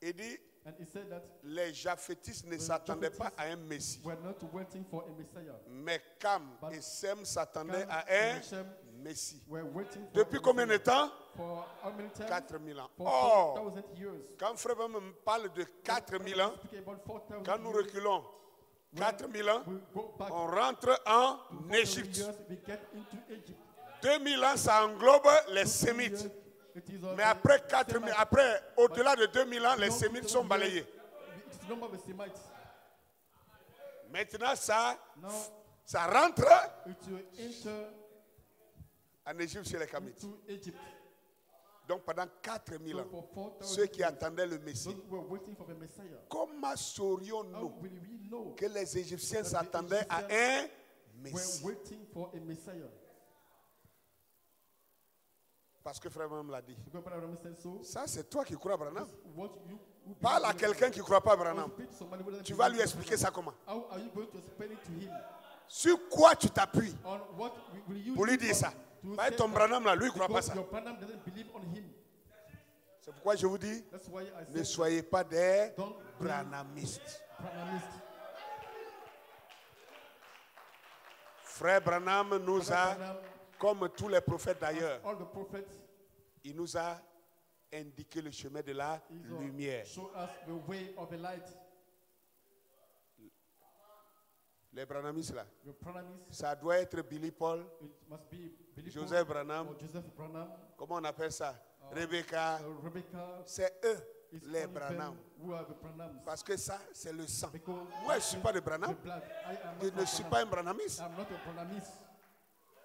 Il dit, And he said that les Japhétistes ne s'attendaient pas à un Messie. we're not waiting for a Messiah. Mais Cam But et Sem s'attendaient Cam à and un Hashem Messie. were waiting for Depuis a combien de Messiah. temps? For how many times? 4000 ans. For Or, 4,000 years. quand Frère Branham me parle de 4000 ans, Speaking about 4,000 quand nous years, reculons 4000 ans, we go back on rentre en 4,000 Égypte. years, we get into Egypt. 2000 ans, ça englobe les Sémites. Years, it is Mais après 4000, Semites. après, au-delà de 2000 ans, les Beyond Sémites 2000 sont years, balayés. It's the number of the Semites. Maintenant, ça Now rentre it will enter en Égypte chez les Camites. into Egypt. Donc pendant 4000 So ans, for 4,000 ceux qui years, attendaient le Messie, those who were waiting for the Messiah. comment How saurions-nous will we know que les Égyptiens that the s'attendaient à un Egyptians we're Messie? waiting for a Messiah? Parce que Frère Branham l'a dit. Because Brother Branham said so. Ça, c'est toi qui crois, Branham. What you Parle à quelqu'un qui ne croit pas, Branham. speak to somebody who doesn't Tu vas believe lui expliquer ça comment. How are you going to explain it to him? Sur quoi tu t'appuies On what will you pour lui do dire ça? to Pas say ton that? Branham là, lui, il ne croit pas Because ça. your Branham doesn't believe on him. C'est pourquoi je vous dis, That's why I ne said soyez pas des don't be branhamistes. Branhamist. Frère Branham nous Brother a, Branham, comme tous les prophètes d'ailleurs, all the prophets, il nous a indiqué le chemin de la is lumière. show us the way of the light. Les Branhamistes là. your Branhamites, Ça doit être Billy Paul, it must be Billy Joseph Paul Branham. or Joseph Branham, Comment on appelle ça? Rebecca. Rebecca. C'est eux, It's les only Branham. them who are the Branhams. Parce que ça, c'est le sang. Because Moi, je ne suis pas de Branham. the blood. I am Je not ne a suis Branham. pas un Branhamiste. I'm not a Branhamist.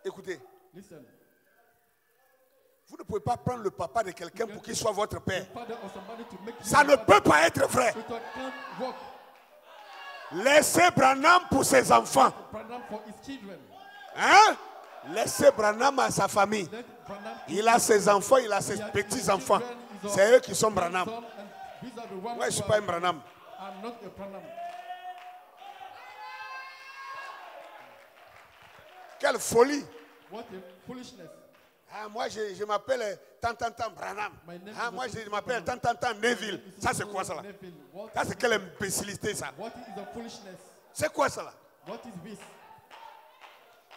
Écoutez, Listen, vous ne pouvez pas prendre le papa de quelqu'un pour qu'il soit votre père. father or somebody to make you Ça ne peut pas être vrai. It can't work. Laissez Branham pour ses enfants. Branham for his children. Hein? Laissez Branham à sa famille. Let Branham Il a ses enfants, il a ses petits-enfants. C'est eux qui sont Branham. son, and these are the ones Moi, je ne who suis are pas un Branham. I'm not a Branham. Quelle folie. What a foolishness. Ah, moi, je m'appelle Tantantan Branham. My name Ah, is moi, also je m'appelle Tantantan Neville. Ça, c'est quoi ça là? Neville. What Ça, c'est quelle imbécilité ça? is the foolishness? C'est quoi ça là? What is this?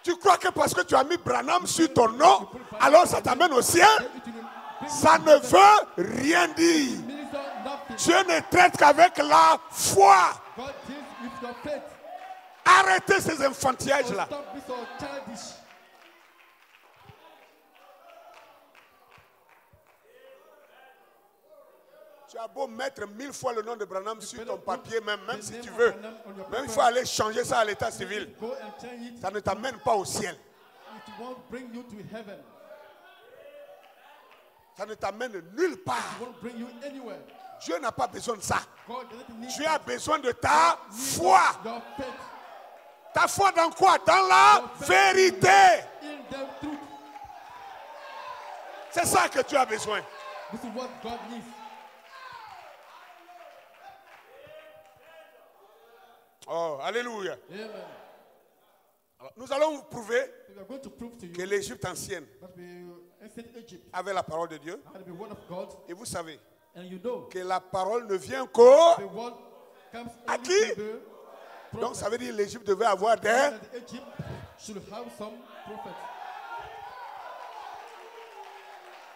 Tu crois que parce que tu as mis Branham sur ton nom, alors ça t'amène au ciel? It will bring Ça ne veut rien dire. minister nothing. Dieu ne traite qu'avec la foi. God deals with your faith. Arrêtez ces So enfantillages-là. stop this or childish. Tu as beau mettre 1000 fois le nom de Branham sur ton better papier, put même the si name tu of veux. Branham on your Même il paper. faut aller changer ça à l'état civil. Go and change it. Ça ne t'amène pas au ciel. It won't bring you to heaven. Ça ne t'amène nulle part. It won't bring you anywhere. Dieu n'a pas besoin de ça. God doesn't need Dieu a besoin de ta foi. your faith Ta foi dans quoi? Dans la vérité. in the truth. C'est ça que tu as besoin. This is what God needs. Oh, alléluia. Amen. Alors, nous allons vous prouver We are going to prove to que you l'Égypte ancienne that the ancient Egypt avait la parole de Dieu. had the word of God, Et vous savez and you know que la parole ne vient qu'au... the word comes À only qui? to the Donc prophet. ça veut dire que l'Égypte devait avoir des... That Egypt should have some prophets.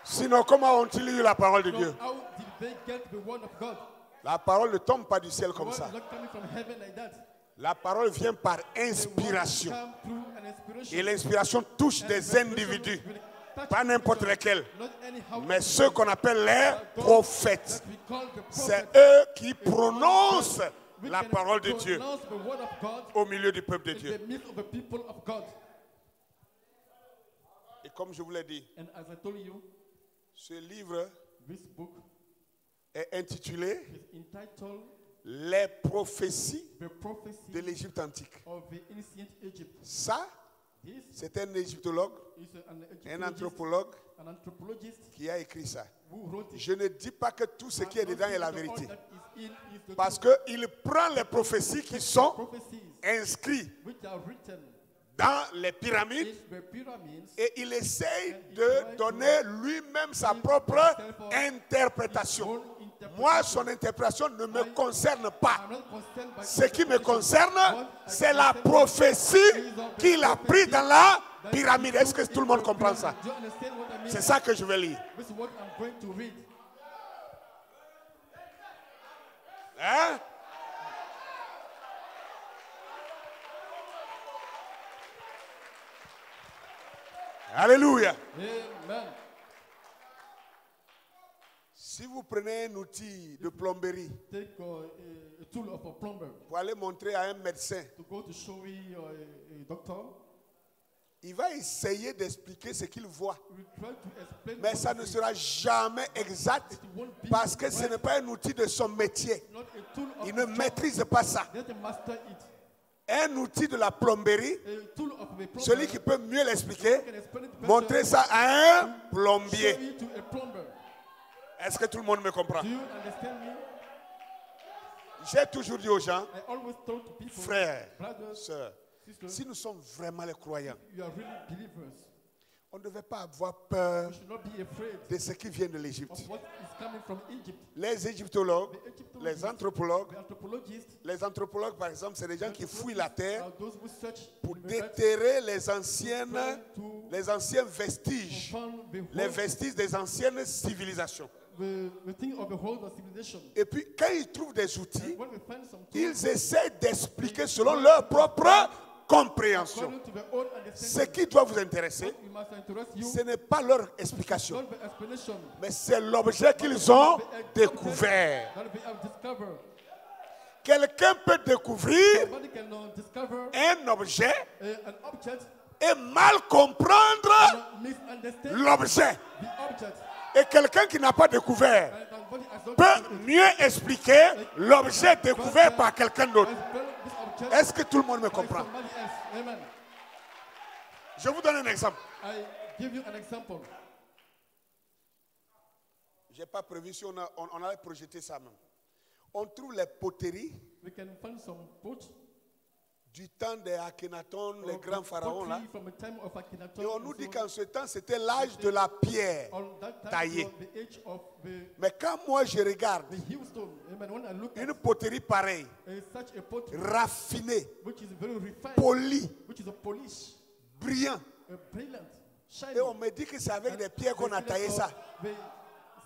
Sinon, comment ont-ils eu la parole de So Dieu? how did they get the word of God? La parole ne tombe pas du ciel The comme word ça. is not coming from heaven like that. La parole vient par The word inspiration. come through an inspiration. Et l'inspiration touche And des inspiration individus. will touch Pas n'importe individuals, lesquels. not anyhow Mais ceux qu'on appelle les those prophètes. that we call the C'est prophets. eux qui prononcent We la can parole de Dieu pronounce the word of God au milieu du peuple de in Dieu. the midst of the people of God. Et comme je vous l'ai dit, And as I told you, ce livre this book est intitulé is entitled Les prophéties The Prophecy de l'Égypte antique. of the Ancient Egypt. Ça, This c'est un égyptologue, is un anthropologue an anthropologist qui a écrit ça. who wrote it. Je ne dis pas que tout ce qui est dedans est la All vérité. that is in is the Parce truth. qu'il prend les prophéties qui sont Prophecies inscrites which are written dans les pyramides in the pyramids et il essaye de donner lui-même sa propre interprétation. own interpretation. Moi, son interprétation ne me concerne pas. I'm not concerned by Ce qui me interpretation. concerne, What I c'est la concern prophétie qu'il a pris dans la pyramide. Est-ce que tout le monde comprend ça? Do you understand what I mean? C'est ça que je vais lire. This is what I'm going to read. Hein? Alléluia. Amen. Si vous prenez un outil de plomberie Take a tool of a plumber pour aller montrer à un médecin, to go to show a doctor. il va essayer d'expliquer ce qu'il voit. We try to explain. Mais what ça it ne is. sera jamais exact It won't be parce que ce right. n'est pas un outil de son métier. Not a tool of Il ne a job. maîtrise pas ça. Let him master it. Un outil de la plomberie, A tool of a plumber. celui qui peut mieux l'expliquer, can explain it better. montrer ça à un Show plombier. it to a plumber. Est-ce que tout le monde me comprend? Do you understand me? J'ai toujours dit aux gens, I always told to people, frères, brothers, sœurs, sisters, si nous sommes vraiment les croyants, you are really believers. on ne devait pas avoir peur You should not be afraid de ce qui vient de l'Égypte. of what is coming from Egypt. Les égyptologues, The Egyptologists, les anthropologues, the anthropologists, les anthropologues par exemple, c'est des gens qui fouillent la terre are those who search pour in the earth déterrer les anciens to vestiges, found the les whole, vestiges des anciennes civilisations. we think of the whole of civilization. Et puis, quand ils trouvent des outils, When we find some tools, ils essaient d'expliquer selon leur propre compréhension. according to their own Ce understanding, qui doit vous intéresser, it must interest you, ce n'est pas leur explication, not the explanation mais c'est l'objet qu'ils ont découvert. that we have discovered. Quelqu'un peut découvrir Somebody can discover un objet an object et mal comprendre and misunderstand l'objet. the object. Et quelqu'un qui n'a pas découvert And somebody has not peut mieux expliquer l'objet découvert par quelqu'un d'autre. developed this object Est-ce que tout le monde me by comprend? somebody else. Amen. Je vous donne un exemple. I give you an example. Je n'ai pas prévu si on allait projeter ça même. On trouve les poteries We can find some pot du temps des Akhenaton, les grands pharaons là. from the time of Akhenaton. Et on and nous so dit on. qu'en ce temps, c'était l'âge de la pierre. On that time taillée. it was the age of Mais quand moi je regarde the hillstone. Amen. When I look une at poterie pareille, such a pot raffinée, which is very refined, polie, which is a polish, brillant, brilliant, shiny. et on me dit que c'est avec des pierres qu'on a taillé ça. They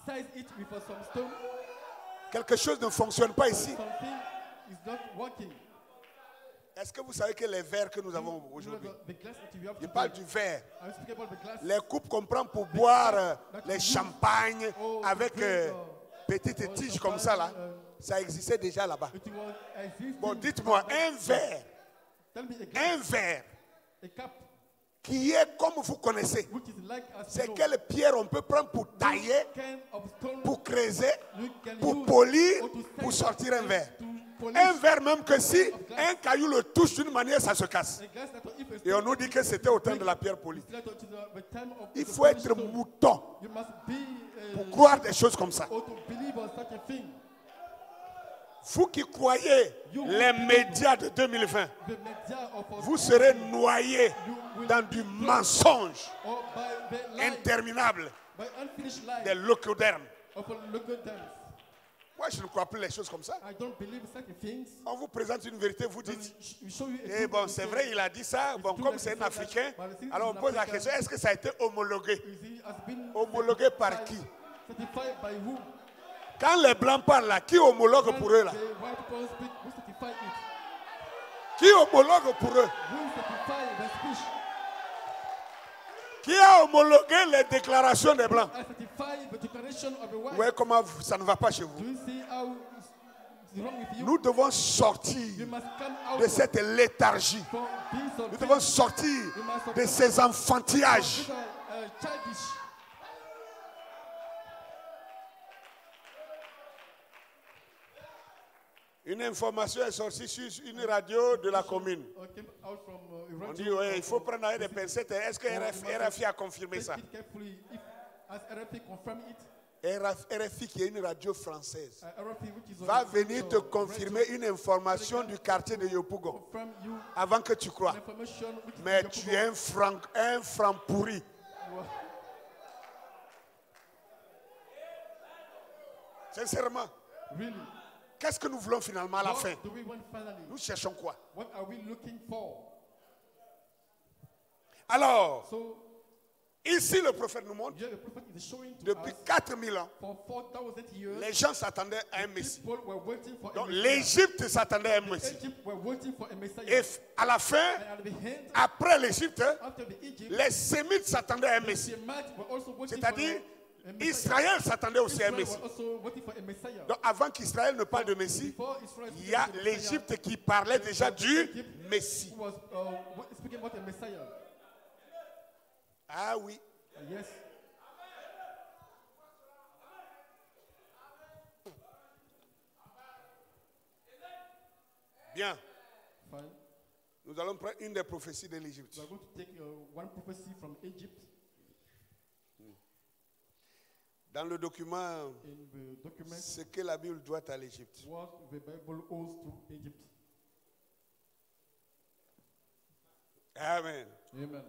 size it with some stone. Quelque chose ne fonctionne pas ici. Something is not working. Est-ce que vous savez que les verres que nous avons You know aujourd'hui, the glass that you have je to parle buy. du verre, I speak about the glass. les coupes qu'on prend pour boire les champagnes avec petites tiges comme ça là, ça existait déjà là-bas. It was existing. Bon, dites-moi, un verre, Tell me a glass, un verre a cup, qui est comme vous connaissez, which is like a c'est stone. quelle pierre on peut prendre pour tailler, Kind of stone pour creuser, you can pour use polir, or to pour size sortir un it verre. to polish. Un verre même que si un caillou le touche d'une manière, ça se casse. A glass that if a Et on stone nous dit que c'était au temps de la pierre polie. is like to the time of Il the faut polished être stone. mouton You must be pour croire des choses comme ça. or to believe on such a thing. Vous qui croyez les médias de 2020, The media of us vous serez noyés dans du mensonge or by the lie, interminable by unfinished lie des locodermes. of a local dance. Moi, je ne crois plus les choses comme ça. I don't believe such things. On vous présente une vérité, vous We dites, show you a eh truth bon, and c'est you vrai, say, il a dit ça. Bon, comme c'est un Africain, alors on pose la question, est-ce que ça a été homologué? you see, has been Homologué par qui? certified by who? Quand les Blancs parlent là, qui homologue pour eux là? The white people speak, who certify it? Qui homologue pour eux? Who certify the speech? Qui a homologué les déclarations des Blancs? I certify the declaration of the white. Vous voyez comment ça ne va pas chez Do vous? you see how it's wrong with you? Nous devons You sortir must come out de cette léthargie. from being so Nous devons sortir de ces enfantillages. childish. Une information est sortie sur une radio de la commune. Came out from On radio dit, ouais, il faut prendre avec des pincettes. Est-ce que RFI a confirmé ça? Take it carefully. If, as RFI confirm it, RFI, qui est une radio française, RFI, which is va on venir te radio, confirmer une information du quartier de Yopougon confirm you avant que tu crois. information which is Mais in tu your es un franc pourri. book. Sincèrement, Really? qu'est-ce que nous voulons finalement à la fin? What do we want finally? Nous cherchons quoi? What are we looking for? Alors, So ici le prophète nous montre, here the prophet is showing to depuis us 4000 ans, for 4,000 years, les gens s'attendaient à un Messie. people were waiting for a Donc Messiah. l'Égypte s'attendait à un Messie. Egypt were waiting for a Messiah. Et à la fin, And at the end, après l'Égypte, after the Egypt, les Sémites s'attendaient à un Messie. the Semites were also waiting C'est-à-dire, for a Messiah. Israël s'attendait aussi à un Israel Messie. were also waiting for a Messiah. Donc avant qu'Israël ne parle de Messie, Before Israel il y a spoke of the Messiah, l'Égypte qui parlait déjà du Messie. who was speaking about a Messiah. Ah oui. Yes. Bien. Fine. Nous allons prendre une des prophéties de l'Égypte. We are going to take one prophecy from Egypt Dans le document, in the document ce que la Bible doit à l'Égypte. what the Bible owes to Egypt. Amen. Amen.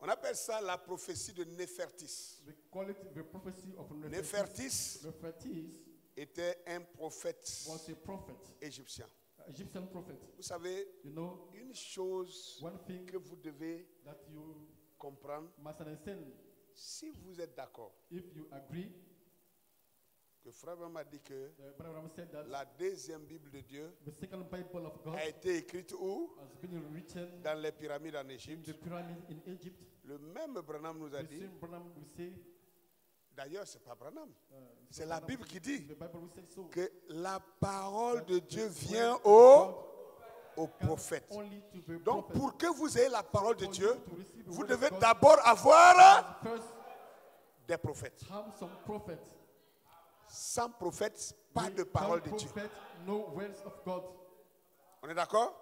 On appelle ça la prophétie de Néfertis. We call it the prophecy of Néfertis Nefertis était un prophète was a prophet, égyptien. Egyptian prophet. Vous savez, You know, une chose one thing que vous devez that you comprendre, must understand, si vous êtes d'accord, if you agree, Le frère m'a dit que Brother said that la deuxième Bible de Dieu the second Bible of God a été écrite où? has been written Dans les pyramides en in Égypte. the pyramid in Egypt. Le même Branham nous a The dit, same Branham will say, d'ailleurs c'est pas Branham, it's c'est not la Branham, Bible qui dit the Bible will say so. que la parole de That Dieu the vient word au of God prophète. only to the Donc prophet. pour que vous ayez la parole de For Dieu, you to receive the vous word of devez God, d'abord avoir first des prophètes. have some prophets. Sans prophète, pas de parole de Dieu. Prophet, no words of God. On est d'accord?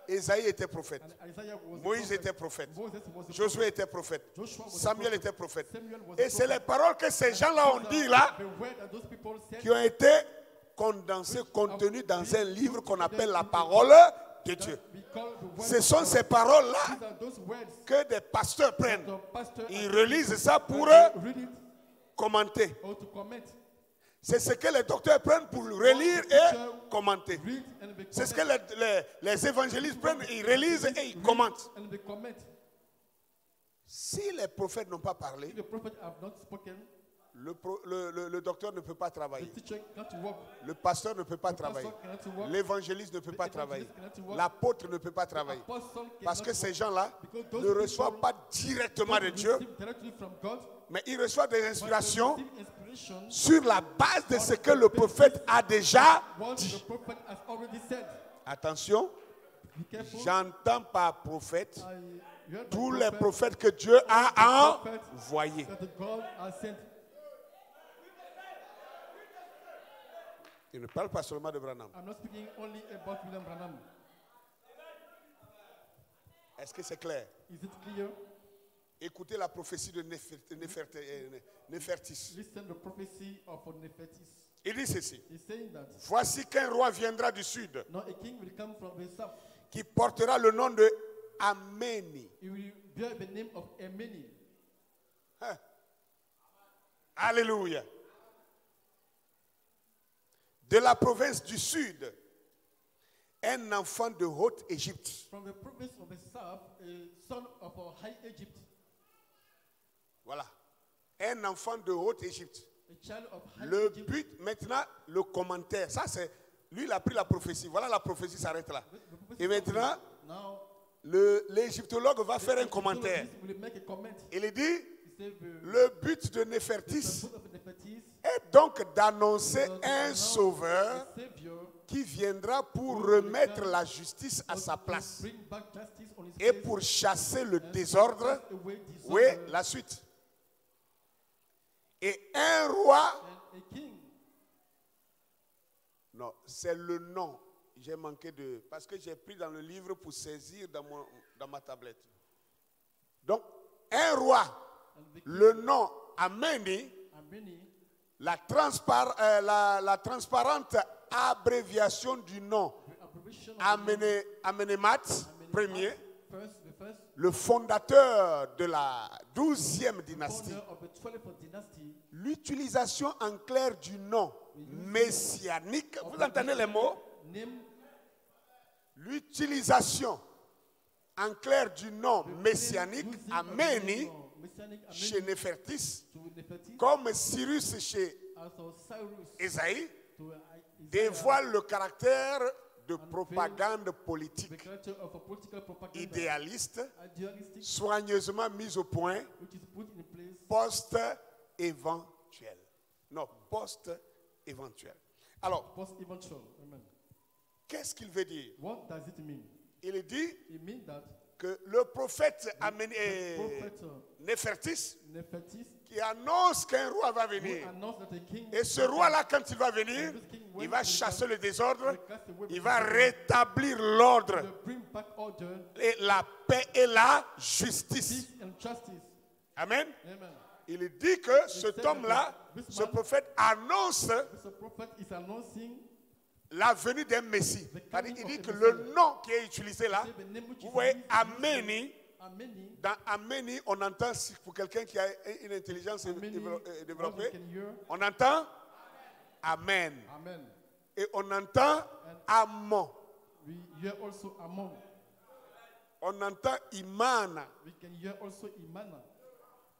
Ésaïe était prophète. And Isaiah was a Moïse prophet. était prophète. Moses was a Josué était prophète. Joshua was a Samuel prophet. était prophète. Samuel was a Et c'est prophet. les paroles que ces gens-là ont dit là The word that those people said qui ont été condensées, contenues dans un livre qu'on appelle la parole de Dieu. we call the word Ce of sont God. ces paroles-là These are those words que des pasteurs prennent. the pastor Ils relisent ça pour read it commenter. or to comment. C'est ce que les docteurs prennent pour relire et commenter. Read and they C'est ce comment. que les évangélistes prennent, ils relisent et ils commentent. And they comment. Si les prophètes n'ont pas parlé, If the prophet have not spoken, le docteur ne peut pas the travailler. teacher can't work. Le pasteur ne peut pas The pastor travailler. cannot work. L'évangéliste ne peut pas travailler. evangelist cannot work. L'apôtre ne peut pas travailler. Apostle Parce que cannot ces work. gens-là Because those ne people reçoivent pas directement de don't Dieu, receive directly from God, mais ils reçoivent des but they inspirations receive inspiration sur la base de ce que le prophète a déjà what dit. the prophet has already said. Attention, Be careful. j'entends par prophète I heard tous the les prophet prophètes que Dieu a envoyés. that God has sent. Il ne parle pas seulement de Branham. I'm not speaking only about William Branham. Est-ce que c'est clair? Is it clear? Écoutez la prophétie de Néfertis. Listen the prophecy of Nefertis. Il dit ceci. He's saying that Voici qu'un roi viendra du sud now a king will come from the south. qui portera le nom de Améni. He will bear the name of Emeni. Hein? Alléluia. De la province du sud, un enfant de Haute-Égypte. From the province of the south, a son of a high Egypt, Voilà. Un enfant de Haute-Égypte. a child of high Le Egypt. but, maintenant, le commentaire. Ça, c'est. Lui, il a pris la prophétie. Voilà, la prophétie s'arrête là. The prophecy Et maintenant, now, l'égyptologue va faire un commentaire. will make a comment. Il dit He said le but de the Néfertis purpose of Nefertis est donc d'annoncer was to un announce sauveur a savior qui viendra pour remettre la justice à sa to place bring back justice on his et place pour chasser le and désordre. cast away Oui, disorder. la suite. Et un roi, And a king. non, c'est le nom. J'ai manqué de. Parce que j'ai pris dans le livre pour saisir dans ma tablette. Donc, un roi, And the king, le nom Améni, Ameni, la transparente abréviation du nom the abbreviation of the name, Amenemat, Amenemhat, premier, the first le fondateur de la 12e dynastie. founder of the 12th dynasty. L'utilisation en clair du nom messianique, vous entendez les mots? Name L'utilisation en clair du nom messianique using of the Améni name of Messianic Ameni chez Néfertis, to Nefertis, comme Cyrus chez also Cyrus Ésaïe, to Isaiah, dévoile le caractère de propagande the politique character of a political propaganda, idéaliste, idealistic, soigneusement mise au point, which is put in place post-éventuel. Non, post-éventuel. Alors, post-eventual. Amen. qu'est-ce qu'il veut dire? What does it mean? Il dit It means that que le prophète prophet Néfertis, Nefertis qui annonce qu'un roi va will venir, announce that a king et ce roi-là, quand il va venir, il va chasser le désordre, il va rétablir l'ordre, will bring back order, et la paix et la justice. peace and justice. Amen. Amen. Il dit que cet homme-là, ce prophète annonce This prophet is announcing la venue d'un Messie. C'est-à-dire, il dit que le nom qui est utilisé là, the name which vous is voyez, used Améni, Ameni. dans Améni, on entend, pour quelqu'un qui a une intelligence Ameni, développée, what we can hear. on entend Amen. Amen. Et on entend Amon. We hear also Amon. On entend Imana, We can hear also Imana.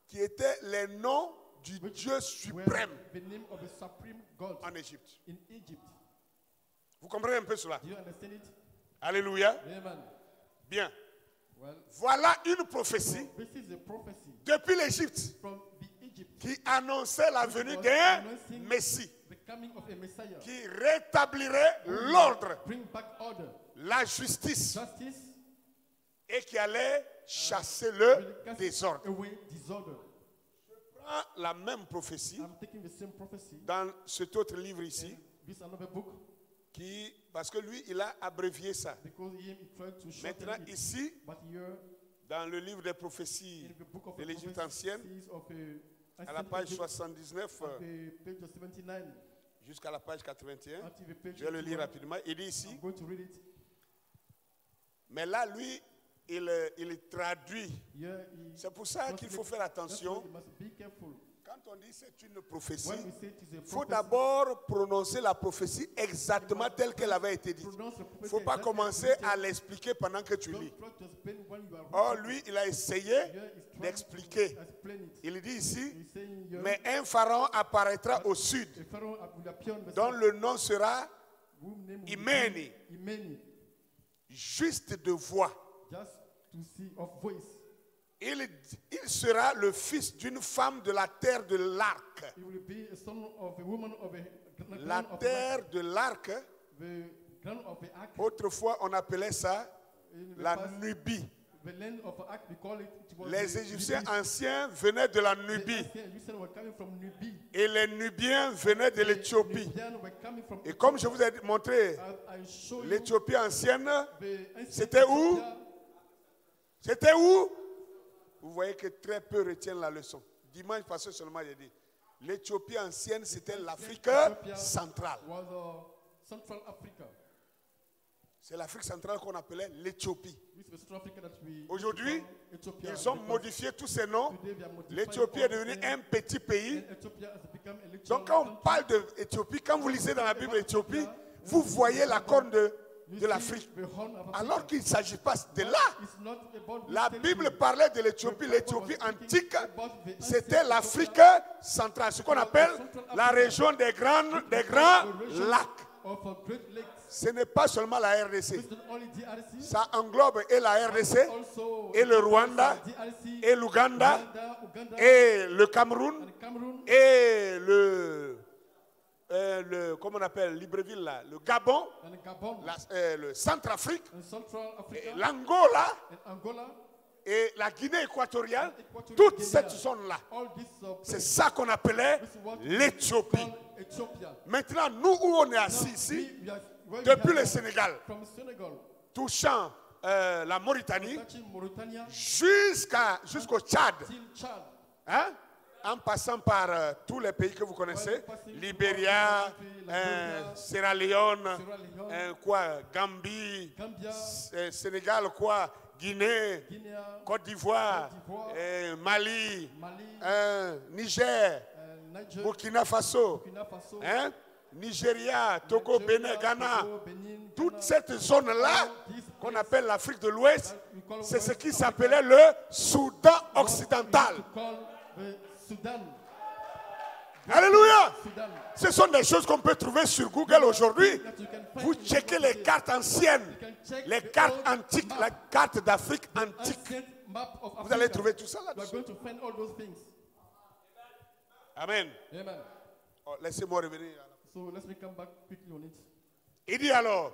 qui étaient les noms du which Dieu were suprême the name of the supreme God en Égypte. in Egypt. Vous comprenez un peu cela? Do you understand it? Alléluia. Amen. Bien. Well, Voilà une prophétie this is a prophecy depuis l'Égypte from the Egypt, qui annonçait la venue d'un Messie the coming of a Messiah, qui rétablirait l'ordre, bring back order, la justice justice, et qui allait chasser will le cast désordre. away disorder. Prends la même prophétie I'm taking the same prophecy dans cet autre livre ici, in this another book parce que lui, il a abrévié ça. because he tried to shorten Maintenant, it. ici, But here, dans le livre des prophéties in the book of de the l'Égypte ancienne, prophecies of à la page 79 of the page 79 jusqu'à la page 81, until the page je vais le lire 81, rapidement. Il dit ici, I'm going to read it. mais là, lui, il traduit. Here C'est pour ça qu'il faut faire attention. You must be careful. Quand on dit c'est une prophétie, When we say it is a il faut prophecy, d'abord prononcer la prophétie exactement telle qu'elle avait été dite. pronounce the Il ne prophecy faut pas exactly commencer as à l'expliquer pendant que tu lis. don't try to explain when you are Or, reading. lui, il a essayé Here is trying d'expliquer. to explain it. Il dit ici, He's saying here, mais un pharaon apparaîtra au sud, a pharaoh will appear on the dont south, le nom sera whose name will Imeni, be Imeni, juste de voix. just to see of voice. Il sera le fils d'une femme de la terre de l'Arc. He will be a son of a woman of a La ground of terre de l'Arc, the ground of the ark. autrefois on appelait ça In the la past, Nubie. the land of the ark, we call it. It was Les the Égyptiens Nubians. anciens venaient de la The Nubie ancient Egyptians were coming from Nubi. et les Nubiens venaient de l'Éthiopie. Nubians were coming from Et comme je vous ai montré, I show you l'Éthiopie ancienne, the ancient c'était où? Ethiopia. C'était où? Vous voyez que très peu retiennent la leçon. Dimanche passé seulement, j'ai dit, l'Éthiopie ancienne, c'était l'Afrique centrale. Was Central Africa. C'est l'Afrique centrale qu'on appelait l'Éthiopie. This is Central Africa that we Aujourd'hui, Ethiopia. ils ont modifié tous ces noms. Today we are modifying L'Éthiopie est all devenue the un petit pays. and Ethiopia has become a little Donc quand on country. parle d'Éthiopie, quand vous lisez dans la Bible Éthiopie, vous voyez la corne You de see l'Afrique. the horn of Africa. Alors qu'il ne s'agit pas de là. It's not about La this Bible territory. parlait de l'Éthiopie. L'Éthiopie antique, c'était ancient l'Afrique centrale, ce qu'on appelle la région des grands lacs. of a great lakes. Ce n'est pas seulement la RDC. It's not only DRC, Ça englobe et la RDC, also et le Rwanda, DRC, et l'Ouganda, Uganda, et le Cameroun, and Cameroon, et comment on appelle, Libreville, là, le Gabon, and Gabon, le Centrafrique, and Central Africa, l'Angola and Angola. et la Guinée équatoriale. Equatorial Toute Guinea. cette zone-là, All this c'est ça qu'on appelait this is what we l'Éthiopie. call Ethiopia. Maintenant, nous où on est assis Now, ici, where we depuis have le Sénégal, from Senegal, touchant la Mauritanie, touching Mauritania, jusqu'au Tchad, till Chad, hein, en passant par tous les pays que vous connaissez, Libéria, Sierra Leone, Gambie, Gambia, Sénégal, Guinée, Guinea, Côte d'Ivoire, Mali, Niger, Niger, Burkina Faso, Burkina Faso, hein, Nigeria, Togo, Nigeria, Bénin, Ghana. Togo, Benin, Toute Ghana, cette zone-là, all these qu'on places appelle l'Afrique de l'Ouest, we call c'est ce West qui Africa, s'appelait le Soudan occidental. we call the Sudan. Alléluia! Sudan. Ce sont des choses qu'on peut trouver sur Google aujourd'hui. That you can find Vous in checkez Google les cartes anciennes, You can check les the cartes old antiques, map, la carte d'Afrique antique. ancient map of Vous allez Africa. trouver tout ça You are là-dessus. going to find all those things. Amen. Amen. Oh, laissez-moi revenir. So let me come back quickly on it. Il dit alors,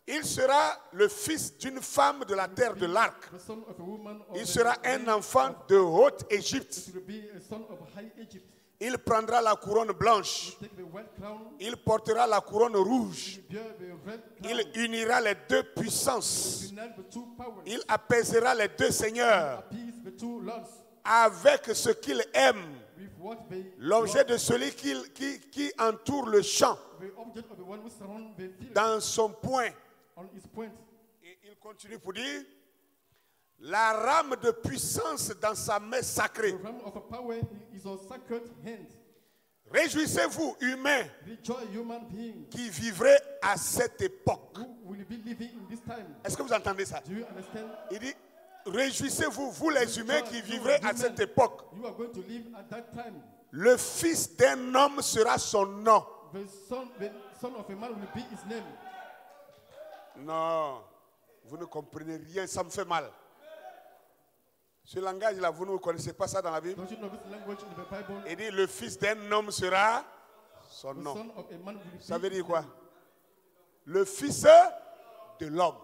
il sera le fils d'une femme de la terre de l'Arc. The son of a woman of Il the sera un land enfant of- de Haute-Égypte. It will be a son of High Egypt. Il prendra la couronne blanche. He will take the white crown. Il portera la couronne rouge. He will bear the red Il crown. unira les deux puissances. Unite the two powers. Il apaisera les deux seigneurs Appease the two lords avec ce qu'il aime. with what they L'objet love. de celui qui entoure le champ The object of the one who surround the field dans son point. on his point. Et il continue pour dire, la rame de puissance dans sa main sacrée. The realm of a power is a sacred hand. Réjouissez-vous, humains, Rejoice, human being, qui vivrez à cette époque. who will be living in this time. Est-ce que vous entendez ça? Do you understand? Il dit, réjouissez-vous, vous les humains qui vivrez à cette époque. You are going to live at that time. Le fils d'un homme sera son nom. The son of a man will be his name. Non, vous ne comprenez rien, ça me fait mal. Ce langage-là, vous ne connaissez pas ça dans la Bible? Don't you know this language in the Bible? Il dit, le fils d'un homme sera son The nom. son of a man will be Ça veut dire his quoi? name. Le fils de l'homme.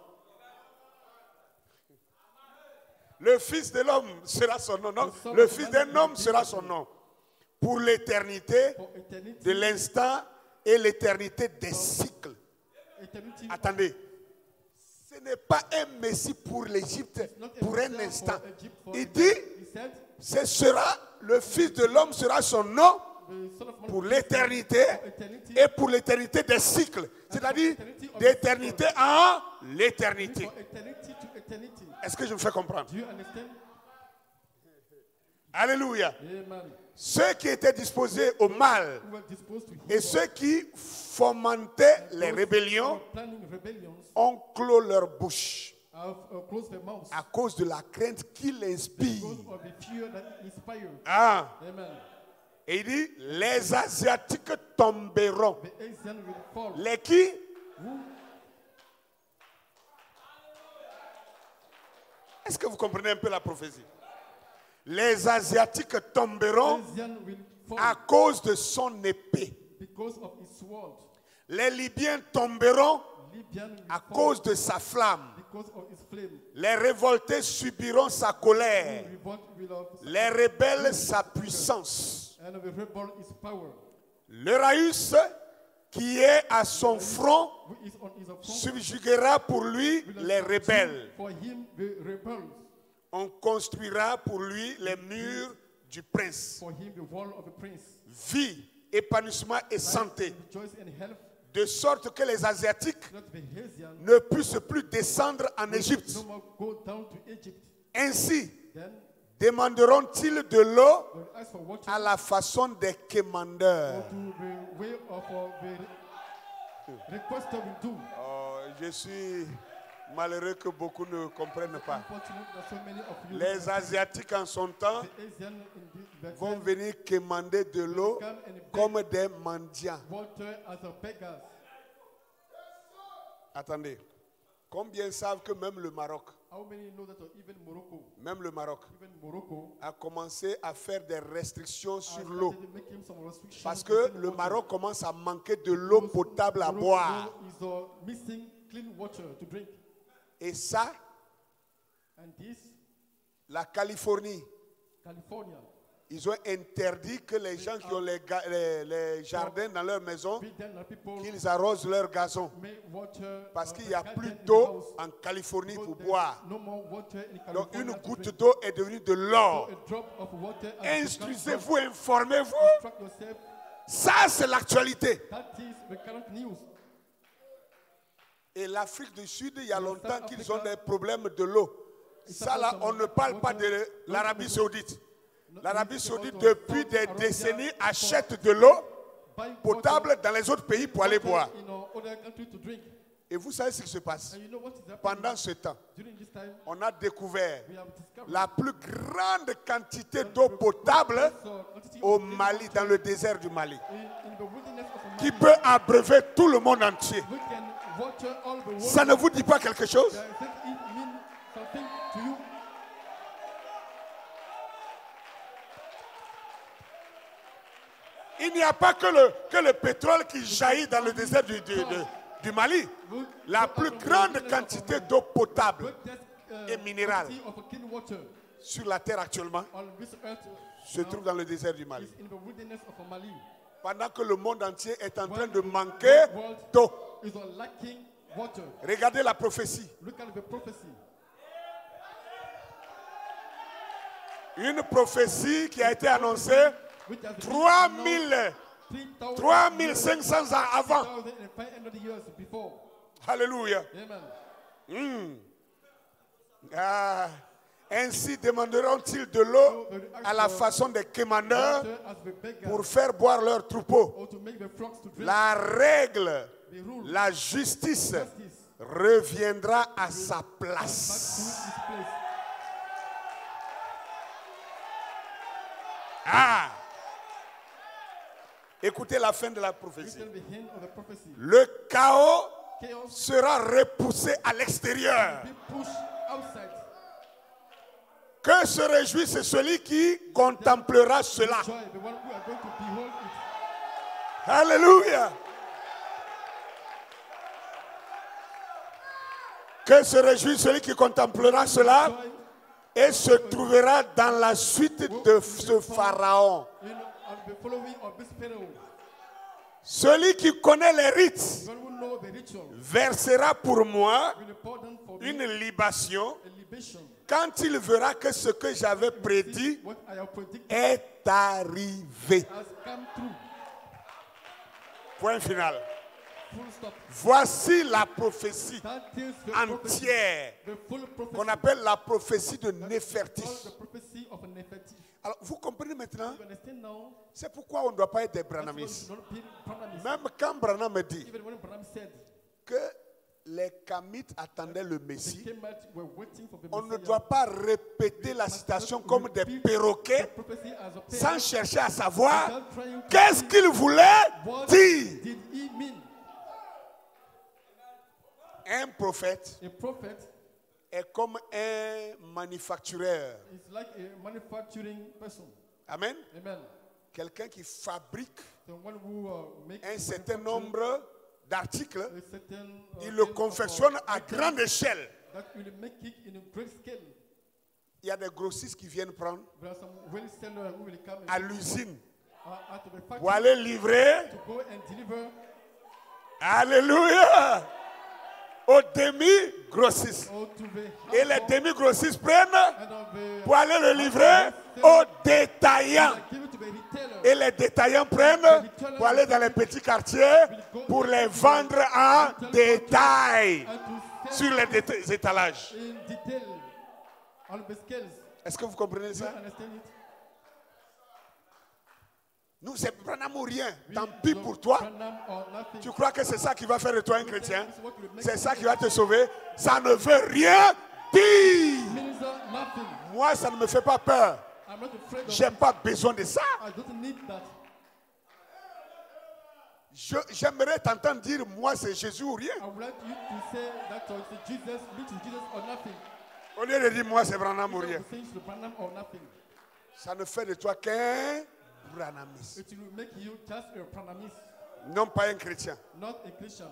Le fils de l'homme sera son nom. Non, le fils d'un homme sera son nom. Pour l'éternité For eternity, de l'instant et l'éternité des cycles. eternity Attendez. Ce n'est pas un Messie pour l'Égypte, is not a pour un Messiah instant. for Egypt, for Il a dit, He said, ce sera, le fils de l'homme sera son nom the son of man pour will be his name l'éternité for eternity, et pour l'éternité des cycles. C'est-à-dire d'éternité en l'éternité. for eternity to eternity. Est-ce que je me fais comprendre? Do you understand? Alléluia. Amen. Ceux qui étaient disposés au mal Who were disposed to et evil, ceux qui fomentaient les those who rébellions were planning rebellions, ont clos leur bouche have closed their mouths à cause de la crainte qu'il inspire. because of the fear that inspired. Ah. Amen. Et il dit, les Asiatiques tomberont. The Asian will fall. Les qui? Who? Est-ce que vous comprenez un peu la prophétie? Les Asiatiques tomberont Asian will fall à cause de son épée. because of his sword. Les Libyens tomberont Libyan will à fall cause de sa flamme. because of his flame. Les révoltés subiront sa colère. Revolt will of Les rebelles sa puissance. and the rebel is power. Le Raïus qui est à son front Who is on his front subjuguera pour lui will les subdue rebelles. for him the rebels. On construira pour lui les murs du prince. For him the wall of the prince. Vie, épanouissement et santé. Rejoice and health. De sorte que les Asiatiques Not the Asian ne puissent plus descendre en Égypte. no more go down to Egypt. Ainsi, Then demanderont-ils de l'eau will ask for water à la façon des or quémandeurs. to the way of the requester will do. Oh, je suis malheureux que beaucoup ne comprennent pas. Unfortunately, that so many of you Les Asiatiques en son temps the Asian in this vont time venir quémander de l'eau come and beg comme des mendiants. water as a beggars. Attendez, combien savent que même le Maroc, How many know that even Morocco a commencé à faire des restrictions has sur l'eau? started making some restrictions Parce on que clean le water. Maroc commence à manquer de l'eau potable à Morocco boire. is missing clean water to drink. Et ça, And this, la Californie, California, ils ont interdit que les gens qui ont les jardins dans leur maison, big then people qu'ils arrosent leur gazon. make water Parce qu'il n'y a garden plus in the d'eau house. en Californie Because pour there's boire. no more water in Donc California une to goutte drink. d'eau est devenue de l'or. A drop of water has Instruisez-vous, informez-vous. Instruct yourself. Ça, c'est l'actualité. That is the current news. Et l'Afrique du Sud, il y a South longtemps qu'ils Africa, ont des problèmes de l'eau. Ça, là, on ne parle pas de l'Arabie Saoudite. L'Arabie Saoudite, depuis des décennies, achète de l'eau Buy potable dans les autres pays pour aller water boire. in other countries to drink. Et vous savez ce qui se passe? And you know what is happening? Pendant ce temps, During this time, on a découvert we have discovered la plus grande quantité d'eau potable au Mali, dans le désert du Mali, in the wilderness of Mali, qui peut abreuver tout le monde entier. we can water all the world. Ça ne vous dit pas quelque chose? Does it mean something to you? Il n'y a pas que le pétrole qui jaillit dans le désert du Mali. La plus grande quantité d'eau potable et minérale Quantity of clean water sur la terre actuellement on this earth se trouve dans le désert du Mali. is in the wilderness of Mali. Pendant que le monde entier est en train de manquer d'eau. Is lacking water. Regardez la prophétie. Look at the prophecy. Une prophétie qui a été annoncée Which has been 3500 ans avant. 3,500 years before. Alléluia. Amen. Ah, ainsi demanderont-ils de l'eau à la façon des quémandeurs Water as the beggar, pour faire boire leurs troupeaux. or to make the flocks to drink. La règle, The rule la justice justice reviendra à sa back to place. this place. Ah, Écoutez la fin de la prophétie. Listen the end of the prophecy. Le chaos Chaos sera repoussé à l'extérieur. will be pushed outside. Que se réjouisse celui qui contemplera cela. Joy, the one who are going to behold it. Alléluia. Que se réjouisse celui qui contemplera cela Joy, et se trouvera dans la suite de ce pharaon. on the following of this Pharaoh. Celui qui connaît les rites The one who know the ritual versera pour moi will pour down for me une libation a libation. quand il verra que ce que j'avais prédit What I have predicted est arrivé. has come true. Point final. Full stop. Voici la prophétie That is the prophecy. entière The full prophecy. qu'on appelle la prophétie de Called Néferti. the prophecy of Nefertiti. Alors, vous comprenez maintenant? You understand now? C'est pourquoi on ne doit pas être des That's why we Branamis. should not be Brahmanis. Même quand Branham me dit Even when Branham said que les Kamites attendaient le the Messie, Kemites were waiting for the on ne Messiah, doit pas répéter la citation comme des repeat perroquets the prophecy as a sans parent chercher à savoir without trying to qu'est-ce see qu'il voulait what dire. did he mean. Un prophète A prophet est comme un manufactureur. is like a manufacturing person. Amen. Amen. Quelqu'un qui fabrique The one who makes un certain manufacturing nombre d'articles, a certain, il kind le of, confectionne à item grande échelle. that will make it in a great scale. Il y a des grossistes qui viennent prendre There are some wholesalers who will come à l'usine out of the pour factory aller livrer. to go and deliver Alléluia. Aux demi-grossistes. all to the Et les household demi-grossistes prennent and of the pour aller le livrer aux détaillants. give it to the retailer. Et les détaillants prennent pour aller dans les petits quartiers pour les vendre en détail And to sur sell les étalages. in detail on the scales. Est-ce que vous comprenez You ça? understand it? Nous, c'est Branham ou rien. We Tant pis don't pour toi. Branham or nothing. Tu crois que c'est ça qui va faire de toi un chrétien? This is what will make C'est you ça qui va te sauver? Ça ne veut rien dire. means nothing. Moi, ça ne me fait pas peur. I'm not afraid of J'ai it. pas besoin de ça. I don't need that. J'aimerais t'entendre dire, moi, c'est Jésus ou rien. I would like you to say that it's Jesus, me to Jesus or nothing. Au lieu de dire, moi, c'est Branham ou rien. Instead of saying to Branham or nothing. Ça ne fait de toi qu'un Branhamiste. It will make you just a Branhamist, Non pas un chrétien. not a Christian.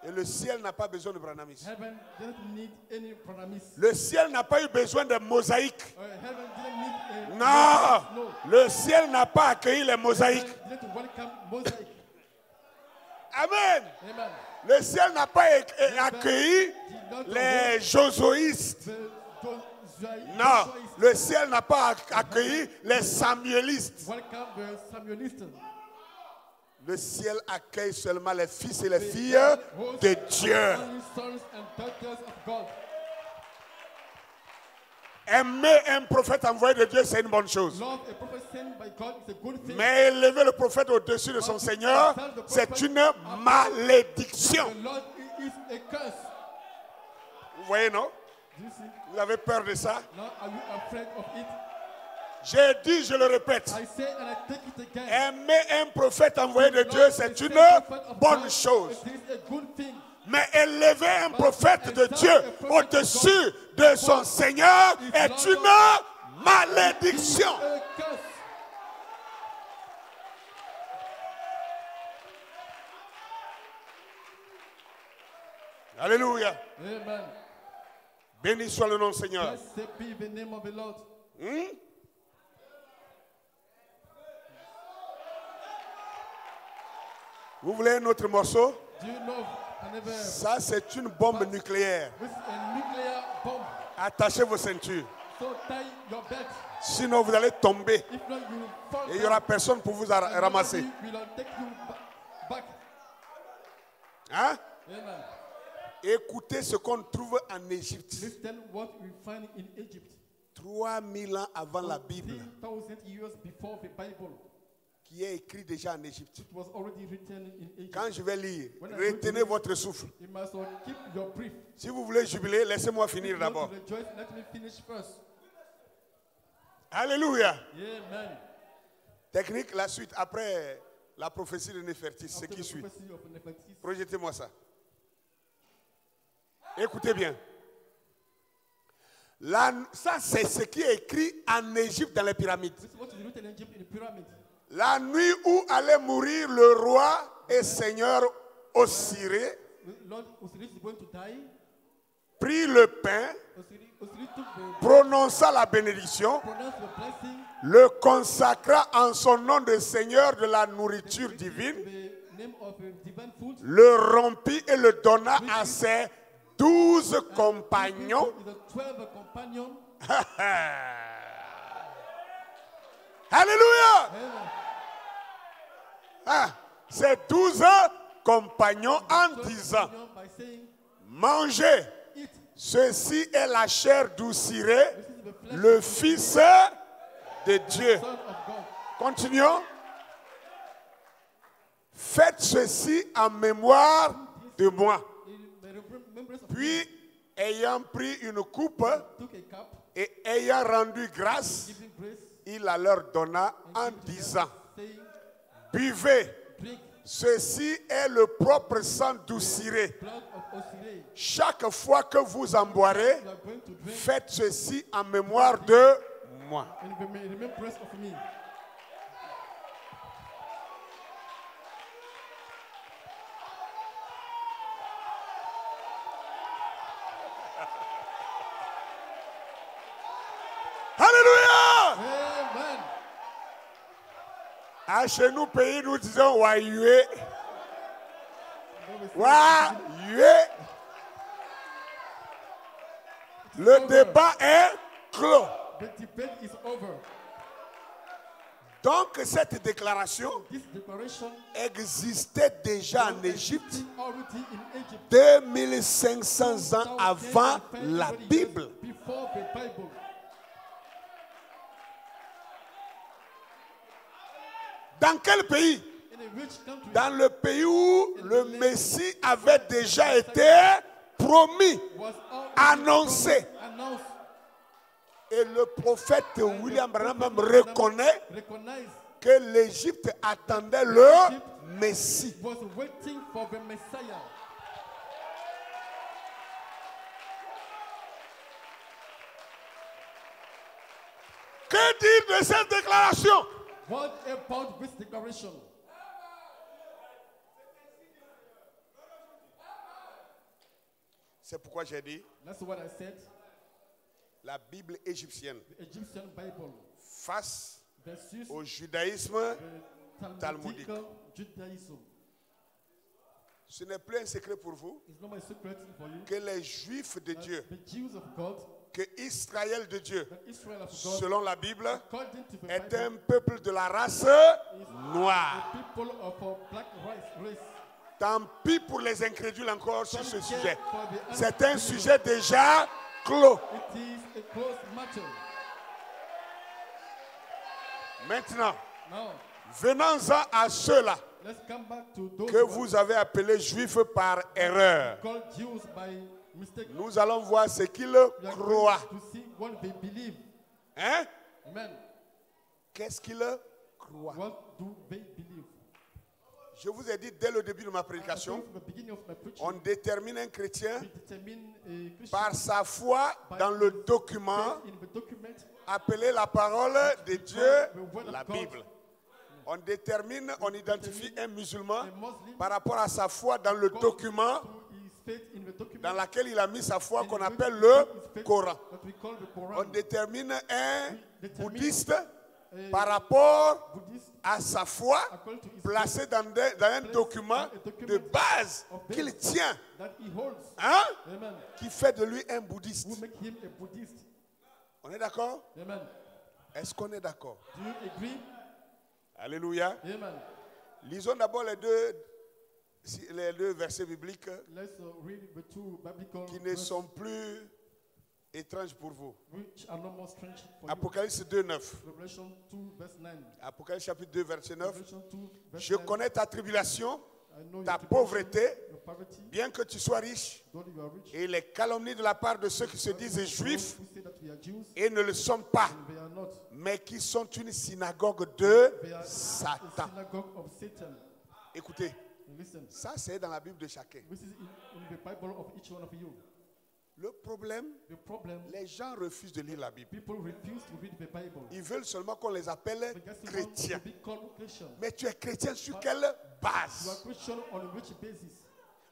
Et le ciel n'a pas besoin de Branhamiste. Heaven doesn't need any Branhamist. Le ciel n'a pas eu besoin de mosaïques. Heaven didn't need a Non. no. Le ciel n'a pas accueilli les mosaïques. Heaven didn't welcome mosaic. Amen. Amen. Le ciel n'a pas accueilli les josuéistes. Non, le ciel n'a pas accueilli les samuélistes. Welcome the Samuelists. Le ciel accueille seulement les fils et les filles de Dieu. Only sons and daughters of God. Aimer un prophète envoyé de Dieu, c'est une bonne chose. Love a prophet sent by God is a good thing. Mais élever le prophète au-dessus de son Seigneur, c'est une malédiction. The Lord is a curse. Vous voyez, non? Do you see? Vous avez peur de ça? Now are you afraid of it? J'ai dit, je le répète. I say and I take it again. Aimer un prophète envoyé de Dieu, Lord c'est is une a prophet of bonne God. chose. It is a good thing. Mais élever un prophète de Dieu au-dessus de son Seigneur est une malédiction. A curse. Alléluia. Amen. Béni soit le nom du Seigneur. Blessed be the name of the Lord. Vous voulez un autre morceau? Do you know another? Ça, c'est une bombe nucléaire. This is a nuclear bomb. Attachez vos ceintures. So tie your belt. Sinon, vous allez tomber. If not, you will fall Et il n'y aura down. personne pour vous ramasser. Nobody will take you back. Hein? Amen. Écoutez ce qu'on trouve en Égypte. Listen what we find in Egypt. 3000 ans avant la Bible, 3,000 years before the Bible. qui est écrit déjà en Égypte. It was already written in Egypt. Quand je vais lire, retenez votre souffle. You must all keep your brief. Si vous voulez jubiler, laissez-moi finir If you want d'abord. to rejoice, let me finish first. Alléluia. Amen. Technique, la suite, après la prophétie de Néfertis, ce qui suit. Projetez-moi ça. Écoutez bien. Là, ça, c'est ce qui est écrit en Égypte dans les pyramides. La nuit où allait mourir le roi et seigneur Osiré, prit le pain, prononça la bénédiction, le consacra en son nom de Seigneur de la nourriture divine, le rompit et le donna à ses 12 compagnons. Alléluia! Ces 12 compagnons en disant, mangez, ceci est la chair d'Osiré, le Fils de Dieu. Continuons. Faites ceci en mémoire de moi. Puis, ayant pris une coupe et ayant rendu grâce, il la leur donna en disant, buvez, ceci est le propre sang d'Osiré. Chaque fois que vous en boirez, faites ceci en mémoire de moi. Alléluia! Amen. À chez nous, pays, nous disons Wayué. Wayué. Le débat est clos. The debate is over. Donc, cette déclaration This declaration existait déjà en Égypte already in Egypt 2500 ans avant la Bible. before the Bible. Dans quel pays? In a rich country, Dans le pays où le Messie avait déjà été promis, was annoncé. announced, Et le prophète William Branham même reconnaît recognized, que l'Égypte attendait le Messie. was waiting for the Messiah. Que dire de cette déclaration? What about this declaration? C'est pourquoi j'ai dit, That's what I said. la Bible égyptienne The Egyptian Bible face versus au judaïsme, the talmudique. Talmudic Judaism. Ce n'est plus un secret pour vous It's not my secret for you. que les Juifs de Dieu, The Jews of God, que Israël de Dieu, the Israel of God, selon la Bible, according to the est Bible, un peuple de la race is noire. the people of a black race. Tant pis pour les incrédules encore sur ce Don't sujet. care for the C'est un unbelievers. sujet déjà clos. It is a closed matter. Maintenant, Now, venons-en à ceux-là let's come back to those que who vous avez appelés juifs par erreur. are called Jews by mistake. Nous allons voir ce qu'ils We are croient. going to see what they believe. Hein? Amen. Qu'est-ce qu'ils croient? What do they believe? Je vous ai dit dès le début de ma I prédication, think from the beginning of my preaching, on détermine un chrétien we determine a Christian par sa foi dans le document in the document appelé la parole de Dieu, la Bible. On détermine, on identifie un musulman a Muslim par rapport à sa foi dans le document to his faith in the document dans lequel il a mis sa foi in qu'on which appelle he le put his faith, Coran. that we call the Quran. On détermine un détermine bouddhiste a par rapport Buddhist à sa foi according to his placé faith dans un document de base qu'il tient, that he holds. hein, Amen. qui fait de lui un bouddhiste. Who make him a Buddhist. On est d'accord? Amen. Est-ce qu'on est d'accord? Do you agree? Alléluia. Amen. Lisons d'abord les deux versets bibliques Let's read the two biblical qui ne verses sont plus étranges pour vous. which are no more strange for you. Apocalypse 2, 9. Revelation 2 verse 9. Apocalypse chapitre 2, verset 9. Revelation 2 verse Je 9. connais ta tribulation, I know ta your tribulation, pauvreté, your poverty, bien que tu sois riche, though you are rich. et les calomnies de la part de ceux qui se disent juifs Those who say that we are Jews, et ne le sont pas, and we are not. mais qui sont une synagogue de They are a Satan. synagogue of Satan. Écoutez, Listen, ça c'est dans la Bible de chacun. this is in the Bible of each one of you. Le problème, The problem, les gens refusent de lire la Bible. people refuse to read the Bible. Ils veulent seulement qu'on les appelle Because they want chrétiens. to be called Christian. Mais tu es chrétien sur quelle You are base? Christian on which basis?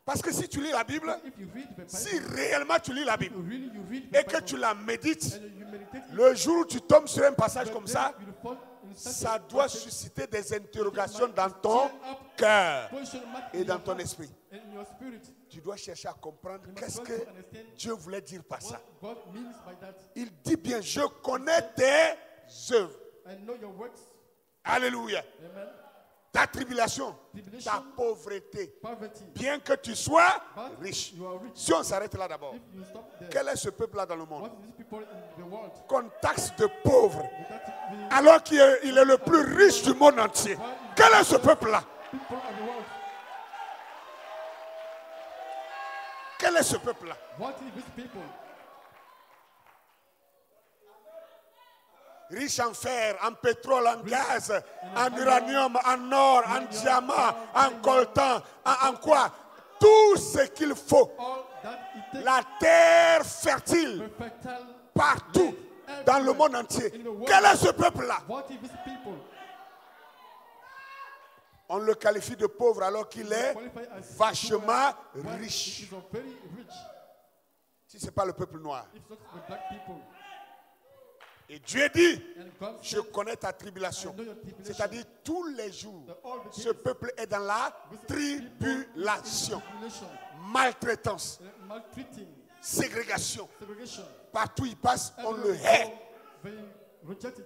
Parce que si tu lis la Bible, If you read the Bible, si réellement tu lis la Bible you read the et que Bible, tu la médites, and you meditate it, le jour où tu tombes sur un passage comme then ça, you fall in such ça a doit passage, susciter des interrogations dans stir ton up cœur question mark et in dans your ton heart esprit. and in your spirit. Tu dois chercher à comprendre You must qu'est-ce try que to understand Dieu voulait dire par ça. what God means by that. Il dit bien, je connais tes œuvres. I know your works. Alléluia. Amen. Ta tribulation, Tribulation, ta pauvreté, poverty. bien que tu sois But riche. you are rich. Si on s'arrête là d'abord, If you stop there, quel est ce peuple-là dans le monde what is these people in the world? qu'on taxe de pauvre Without the alors qu'il est le plus riche du monde entier? Quel est ce peuple-là? people of the world. Quel est ce peuple-là? What is these people? Riche en fer, en pétrole, en gaz, en uranium, en or, en diamant, en coltan, en quoi? Tout ce qu'il faut. All that it takes La terre fertile, to fertile partout, dans le monde entier. Quel est ce peuple-là? What is these people? On le qualifie de pauvre alors qu'il est Qualified as vachement when riche. it is a very rich. Si ce n'est pas le peuple noir. It's not the black people. Et Dieu dit, And God je said, connais ta tribulation. I know your tribulation. C'est-à-dire tous les jours, All the ce days, peuple est dans la these people tribulation, in tribulation, maltraitance, maltreating, ségrégation. segregation. Partout il passe, on le Everywhere hait. they go, they rejected.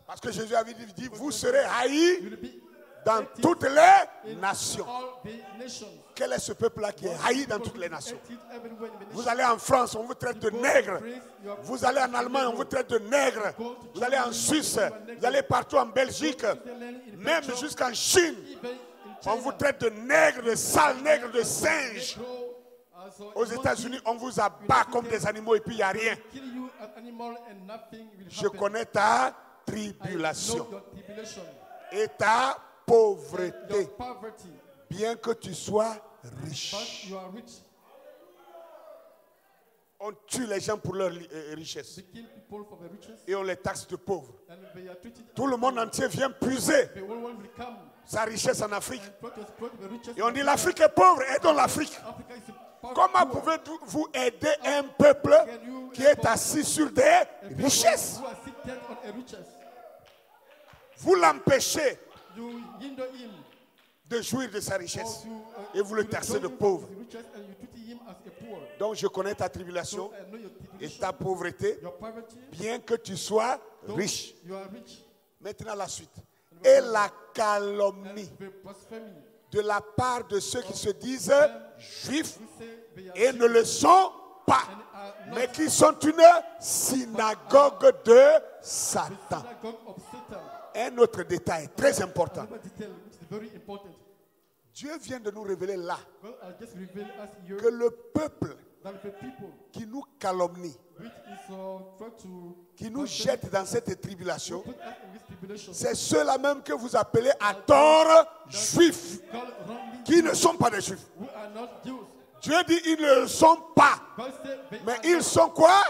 Parce que Jésus avait dit, vous serez haïs You will be dans hated toutes les in nations. all the nations. Quel est ce peuple-là qui est haï dans toutes les nations? Hated everywhere in the Vous nations. allez en France, on vous traite de You go nègre. to France, you are- Vous allez en Allemagne, on vous traite de nègre. Vous allez en Suisse, vous allez partout en Belgique, même jusqu'en Chine. Even in On China, vous traite de nègre, de sale nègre, de singe. Negro, also Aux in États-Unis, monkey, on vous abat comme des animaux et puis il n'y a rien. kill you an animal and nothing will Je happen. connais ta I tribulation know your tribulation, et ta pauvreté, your poverty, bien que tu sois but riche. you are rich. On tue les gens pour leur richesse They kill people for the riches, et on les taxe de pauvres. and they are treated. Tout le monde entier vient puiser The whole world will come sa richesse en Afrique. and try to exploit the riches. Et on dit l'Afrique est pauvre, aidons l'Afrique. Africa is a Comment poor. pouvez-vous aider un peuple qui est assis sur des A people richesses? who are seated on a riches. Vous l'empêchez You hinder him. de jouir de sa Or richesse to, et vous le to taxez enjoy de him pauvre. for his riches, and you treat him as a poor. Donc je connais ta tribulation So I know your et tribulation, ta pauvreté, your poverty, bien que tu sois though riche. you are rich. Maintenant la suite. Et la calomnie And the blasphemy. de la part de ceux qui se disent juifs We say they are et ne le sont pas, and are not mais qui sont une synagogue de Satan. synagogue of Satan. Un autre détail très important. Another detail which is very important. Dieu vient de nous révéler là God has just revealed us here que le peuple that the people qui nous calomnie, which is try to qui nous jette dans cette tribulation, put us in this tribulation, c'est ceux-là même que vous appelez à tort juifs, we call wrongly qui ne sont pas des juifs. who are not Jews. Dieu dit ils ne le sont pas, God said they mais are ils not, sont quoi?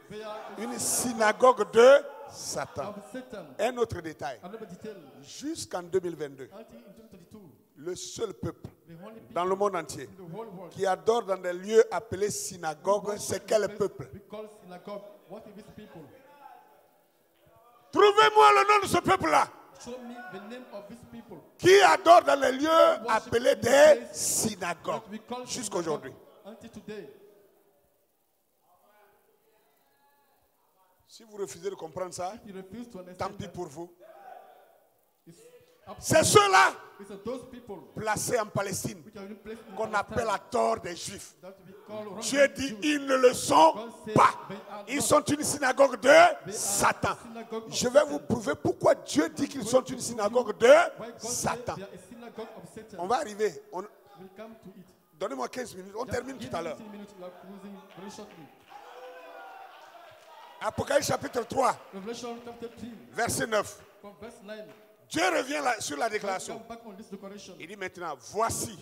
they are Une synagogue de Satan. of Satan. Un autre détail. Another detail. Jusqu'en 2022, Until in 2022, le seul peuple the only people dans le monde entier in the whole world qui adore dans des lieux appelés synagogues, c'est quel peuple? we call synagogue. What is this people? Trouvez-moi le nom de ce peuple-là Show me the name of these people. qui adore dans les lieux appelés des synagogues That we call jusqu'à aujourd'hui. synagogue until today. Si vous refusez de comprendre ça, If you refuse to tant understand pis that, pour vous. it's up to C'est you. ceux-là It's those people placés en Palestine which are in place in qu'on appelle à tort des juifs. that we call wrongly Dieu dit Jews. ils ne le sont pas. Ils sont une synagogue de Satan. Synagogue of Je vais Satan. vous prouver pourquoi Dieu dit qu'ils sont une synagogue de Why God said Satan. they are a synagogue of Satan. On va arriver. We'll come to it. Donnez-moi 15 minutes. On Just termine give tout à me l'heure. 15 minutes. We are closing very shortly. Apocalypse chapitre 3, Revelation chapter 3, verset 9. from verse 9. Dieu revient sur la déclaration. Come back on this declaration. Il dit maintenant, voici.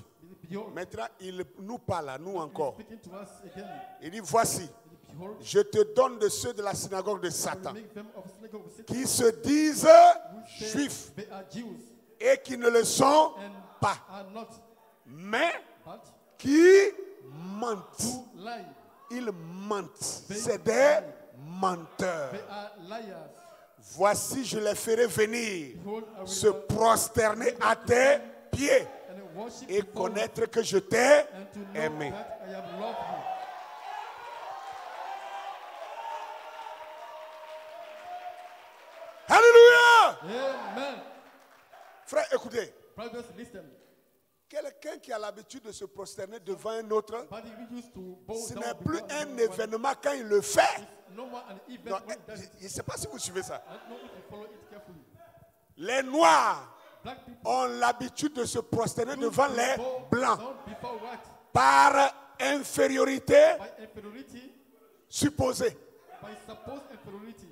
Behold, Maintenant, il nous parle à nous encore. speaking to us again. Il dit, voici, Behold, je te donne de ceux de la synagogue de I will Satan make them of synagogue of Satan, qui se disent who say juifs they are Jews et qui ne le sont and pas, are not, mais but qui mentent. who lie. Ils mentent. C'est des menteurs. They are liars. Voici, je les ferai venir Behold, I will se prosterner à tes pieds and worship et before you, connaître que je t'ai and to know aimé. that I have loved you. Alléluia! Amen. Frère, écoutez. Brothers, listen. Quelqu'un qui a l'habitude de se prosterner devant un autre, But we used to bow ce down n'est plus before un anyone. événement quand il le fait. It's no more an event Non, when he does it. je ne sais pas si vous suivez ça. I don't know if you follow it carefully. Les Noirs Black people ont l'habitude de se prosterner devant les bow Blancs down before what? par infériorité By inferiority, supposée. by supposed inferiority.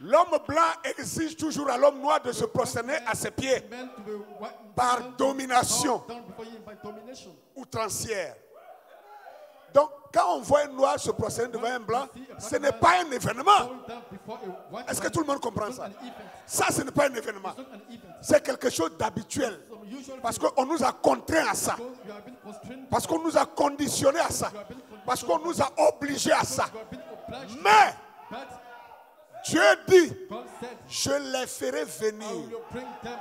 L'homme blanc exige toujours à l'homme noir de se prosterner à ses pieds Meant to be par meant to be domination bowed down before him by domination. outrancière. Donc, quand on voit un noir se prosterner devant un blanc, ce n'est pas un événement. Bow down before a white Est-ce que man. tout le monde comprend It's ça? not an event. Ça, ce n'est pas un événement. It's not an event. C'est quelque chose d'habituel. Some usual Parce things, qu'on nous a contraints à ça. because you have been constrained, Parce qu'on nous a conditionnés à ça. Parce qu'on nous a obligés à ça. you have been obliged. Mais But Dieu dit, God said, je les ferai I venir will bring them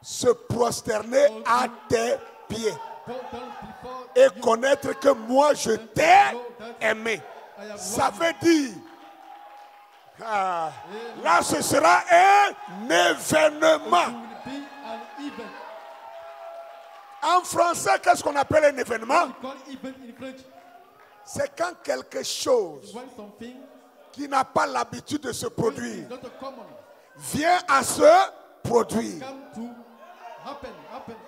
se prosterner à tes pieds bow down before et you. connaître que moi je t'ai aimé. I have Ça loved veut dire, là ce sera un événement. you. It will be an event. En français, qu'est-ce qu'on appelle un événement? We call event in French C'est quand quelque chose when something qui n'a pas l'habitude de se is produire not a common vient à se produire. come to happen,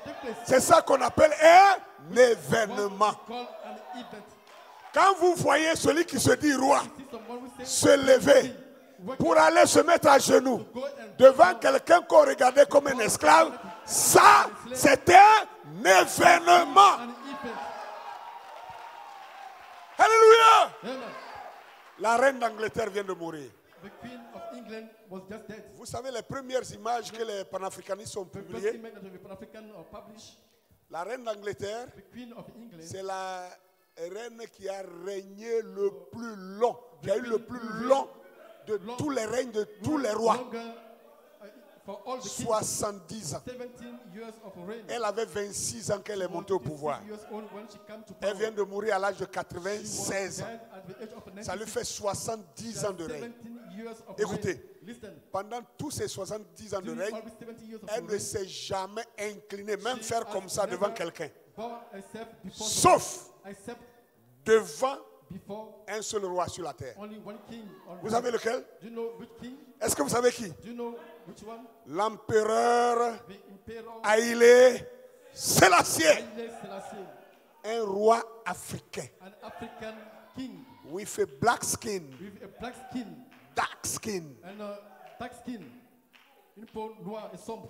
take place. C'est ça qu'on appelle un événement. What we call an event. Quand vous voyez celui qui se dit roi See someone who says, se lever pour aller se mettre à genoux go and devant quelqu'un qu'on regardait comme un esclave, ça, c'est un événement. an event. Alléluia! Amen. La reine d'Angleterre vient de mourir. The Queen of England was just dead. Vous savez les premières images que les panafricanistes ont The first publiées? image that the Pan-African published, La reine d'Angleterre, the Queen of England, c'est la reine qui a régné le plus long, qui a eu le plus long de tous les règnes de tous les rois. longer, for all the kings, 70 ans. 17 years of reign. Elle avait 26 ans qu'elle est montée au pouvoir. 26 years old when she came to power. Elle vient de mourir à l'âge de She was 96 ans. dead at the age of 96. Ça lui fait 70 ans de règne. 17 years of Écoutez. reign. Listen, Pendant tous ces 70 ans de during règne, all these 70 years of elle ne reign, s'est jamais inclinée, même she faire has comme ça devant never quelqu'un. bowed herself before Sauf except devant before un seul roi sur la terre. only one king. On Vous savez lequel? Do you know which king? Est-ce que vous savez qui? Do you know which one? L'empereur The emperor Haïlé Sélassié, Haile Selassie, un roi africain an African king with a black skin, with a black skin dark skin. and a dark skin. Une peau noire et sombre.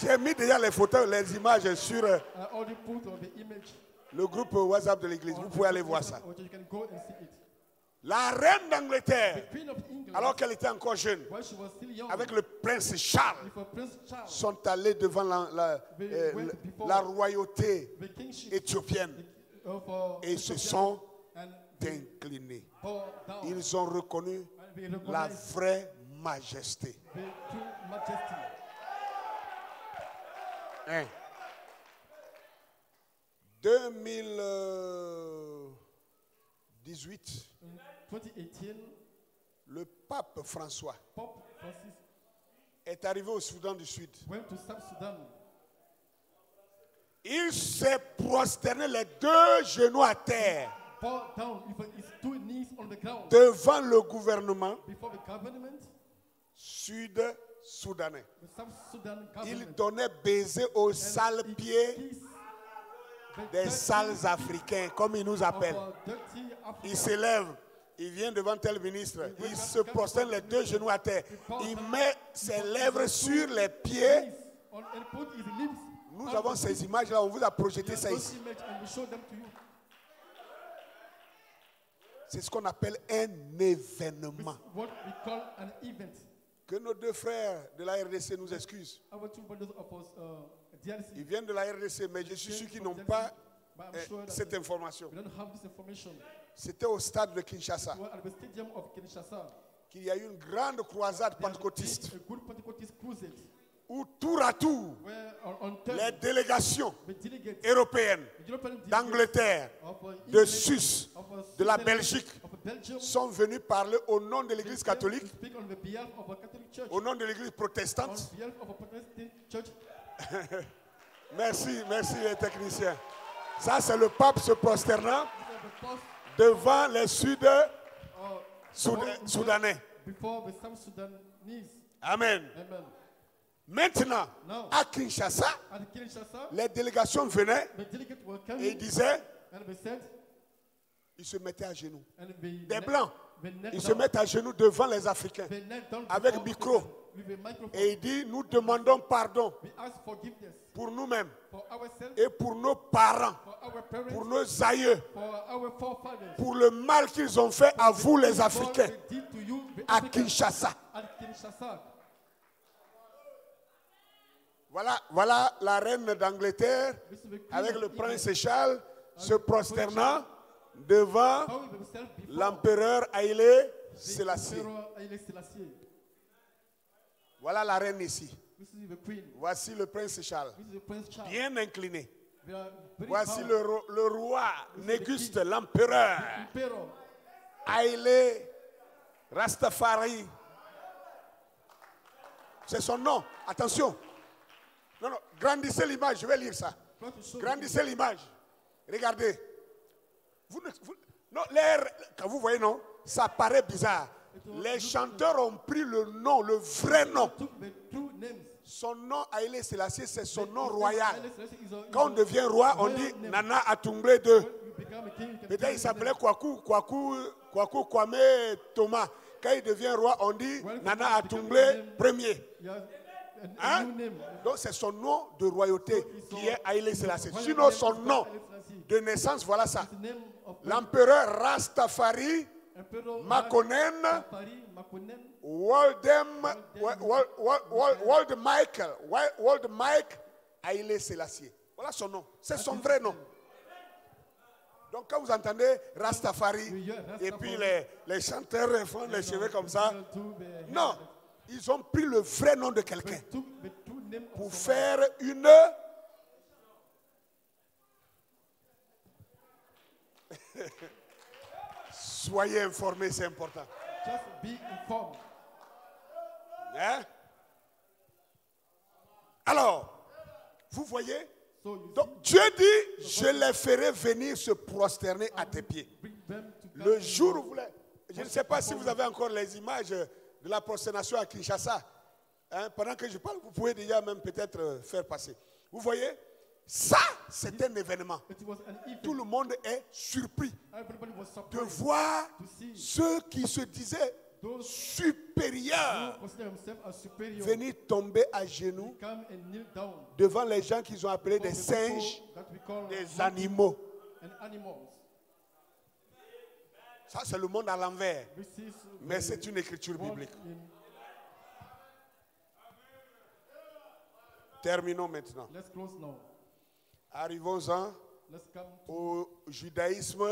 J'ai mis déjà les photos, les images sur I already put on the image. le groupe WhatsApp de l'église. Vous pouvez aller voir ça. Or you can go and see it. La reine The d'Angleterre, Queen of England, alors qu'elle était encore jeune, while she was still young, avec le prince Charles, with Prince Charles, sont allés devant la royauté the kingship éthiopienne of et se Ethiopia, sont and they inclinés. bowed down Ils ont reconnu and they la recognized vraie majesté. the true majesty. Hein. 2018, In 2018, le pape François Pope Francis est arrivé au Soudan du Sud. went to South Sudan. Il s'est prosterné les deux genoux à terre Bowed down with his two knees on the ground devant le gouvernement before the government, sud-soudanais. the South Sudan Il government. donnait baiser aux And sales he pieds kissed the des dirty sales africains, comme ils nous of appellent. our dirty Il Africa. se lève Il vient devant tel ministre, il se prosterne les deux genoux à terre, il met ses lèvres sur les pieds. Nous avons ces images-là, on vous a projeté ça ici. C'est ce qu'on appelle un événement. Que nos deux frères de la RDC nous excusent. Ils viennent de la RDC, mais je suis sûr qu'ils n'ont pas cette information. C'était au stade de Kinshasa qu'il y a eu une grande croisade pentecôtiste où tour à tour les délégations européennes, d'Angleterre, de Suisse, de la Belgique sont venues parler au nom de l'Église catholique, au nom de l'Église protestante. Merci les techniciens. Ça, c'est le pape se prosternant devant les Sud-Soudanais. Amen. Maintenant, à Kinshasa, les délégations venaient et ils disaient, ils se mettaient à genoux. Des Blancs, ils se mettent à genoux devant les Africains avec micro. Et il dit, nous demandons pardon pour nous-mêmes et pour nos parents, pour nos aïeux, pour le mal qu'ils ont fait à vous les Africains, à Kinshasa. Voilà la reine d'Angleterre avec le prince Charles se prosternant devant l'empereur Haïlé Sélassié. Voilà la reine ici. Voici le prince Charles, bien incliné. Voici le roi Néguste, l'empereur Haïlé Rastafari. C'est son nom. Attention. Non, grandissez l'image, je vais lire ça. Grandissez l'image. Regardez. Quand vous voyez, non, ça paraît bizarre. Les chanteurs ont pris le nom, le vrai nom. Son nom, Haïlé Sélassié, c'est son nom royal. Quand on devient roi, on dit Nana Atumble II. Peut-être il s'appelait Kwaku Kwame Thomas. Quand il devient roi, on dit Nana Atumble Ier. Hein? Donc c'est son nom de royauté qui est Haïlé Sélassié. Sinon son nom de naissance, voilà ça. L'empereur Rastafari Makonnen Wald Mike Haïlé Sélassié. Voilà son nom. C'est son vrai nom. Donc quand vous entendez Rastafari et puis les chanteurs font les cheveux comme ça, non, ils ont pris le vrai nom de quelqu'un pour faire une... Soyez informés, c'est important. Just be informed. Hein? Alors, vous voyez? Donc Dieu dit, je les ferai venir se prosterner à tes pieds. Le jour où vous voulez. Je ne sais pas si vous avez encore les images de la prosternation à Kinshasa. Hein? Pendant que je parle, vous pouvez déjà même peut-être faire passer. Vous voyez? Ça, c'est un événement. Tout le monde est surpris de voir ceux qui se disaient supérieurs venir tomber à genoux devant les gens qu'ils ont appelés des singes, des animaux. Ça, c'est le monde à l'envers. Mais c'est une écriture biblique. Terminons maintenant. Arrivons-en au judaïsme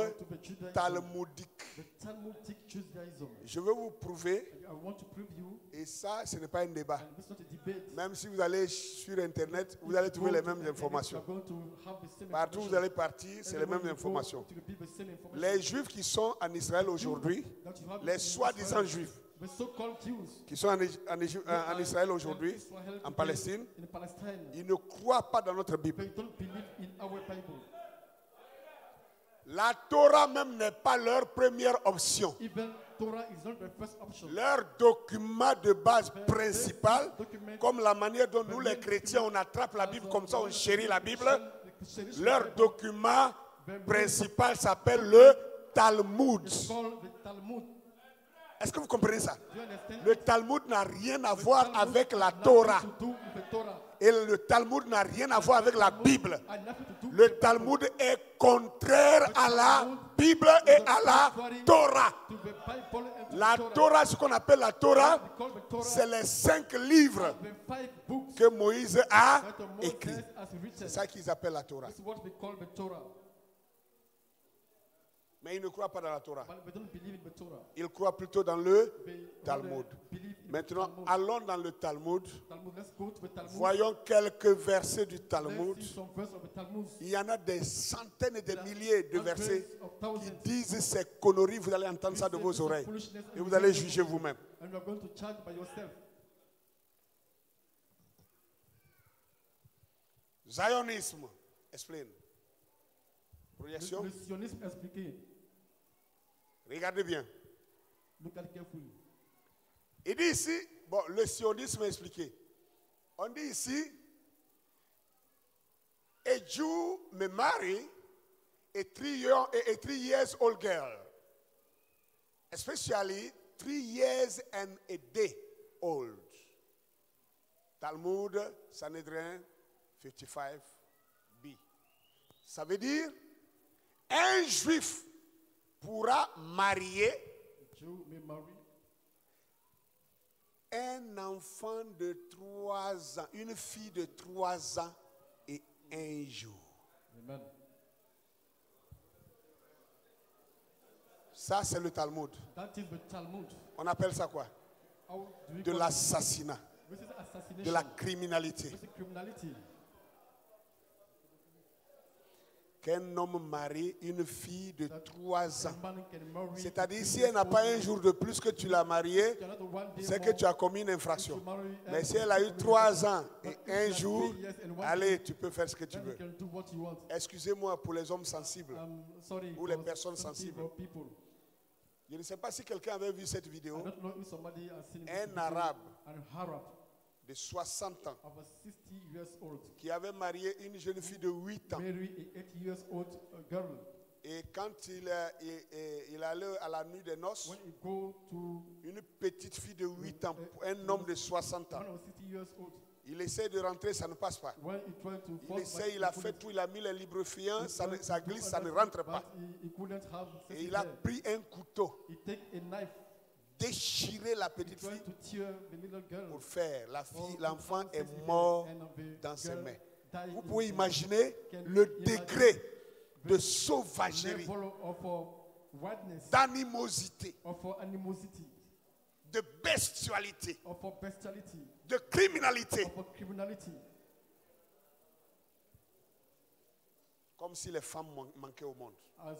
talmudique. Je veux vous prouver, et ça, ce n'est pas un débat. Même si vous allez sur Internet, vous allez trouver les mêmes informations. Partout où vous allez partir, c'est les mêmes informations. Les Juifs qui sont en Israël aujourd'hui, les soi-disant Juifs, qui sont en Israël aujourd'hui, en Palestine, ils ne croient pas dans notre Bible. La Torah même n'est pas leur première option. Leur document de base principal, comme la manière dont nous les chrétiens, on attrape la Bible comme ça, on chérit la Bible, leur document principal s'appelle le Talmud. Talmud. Est-ce que vous comprenez ça? Do you understand? Le Talmud n'a rien à voir Talmud avec la has nothing Torah. to do with the Torah. Et le Talmud n'a rien à voir avec la Bible. Has nothing to do with Le the Talmud est contraire à la Bible et à la Torah. to the Bible and to La the Torah. Torah, ce qu'on appelle la Torah, We call the Torah c'est les 5 livres the 5 books que Moïse a that écrits. Moses has written. C'est ça qu'ils appellent la Torah. This is what we call the Torah. Mais ils ne croient pas dans la Torah. But we don't believe in the Torah. Ils croient plutôt dans le We Talmud. rather believe in Maintenant, the Talmud. allons dans le Talmud. Talmud. Let's go to the Talmud. Voyons quelques versets du Let's Talmud. see some verses of the Talmud. Il y en a des centaines et des milliers de versets Hundreds of qui thousands. disent ces conneries. Vous allez entendre ça de This vos is oreilles. foolishness Et and vous allez reason juger vous-même. And you are going to judge by yourself. Zionisme. Explain. Projection. Le sionisme expliqué. Regardez bien. Look at it carefully. Il dit ici, bon, le sionisme expliqué. On dit ici, a Jew may marry a 3 years old girl, especially 3 years and a day old. Talmud, Sanhedrin 55b. Ça veut dire, un juif pourra marier A Jew may marry un enfant de 3 ans, une fille de 3 ans et 1 jour. Amen. Ça, c'est le Talmud. That is the Talmud. On appelle ça quoi? How do we De call l'assassinat, it? This is assassination. de la criminalité. This is criminality. Qu'un homme marie une fille de 3 A ans. man can marry C'est-à-dire, a si elle n'a pas un 3 jour de plus que tu l'as mariée, years old. One day c'est que more, tu as commis une infraction. to marry Mais a- si elle a eu 3 ans et 1 jour, 3 years and 1 allez, day, tu peux faire ce que tu then you veux. can do what you want. Excusez-moi pour les hommes sensibles. I'm sorry Ou les for personnes sensitive sensibles. people. Je ne sais pas si quelqu'un avait vu cette I vidéo. don't know if somebody has seen this Un video. arabe An Arab de 60 ans of a 60 years old qui avait marié une jeune fille de 8 ans. marry a 8 years old girl. Et quand il allait à la nuit des noces, When you go to une petite fille de 8 ans, un homme de 60 ans, one of 60 years old, il essaie de rentrer, ça ne passe pas. when he tried to Il force essaie, back, il a he fait couldn't- tout, il a mis les lubrifiants, he ça tried ça to do glisse, ça ne everything, rentre but pas. he couldn't have Et sex il a there. pris un couteau, He take a knife, déchiré la he petite tried fille to tear the little girl. pour faire. La Or fille, to l'enfant have est sex with her, mort and the dans ses girl mains. died Vous in pouvez his imaginer Can le you degré de the sauvagerie, level of wildness, d'animosité, of animosity, de bestialité, of bestiality, de criminalité. of criminality. Comme si les femmes manquaient au monde. As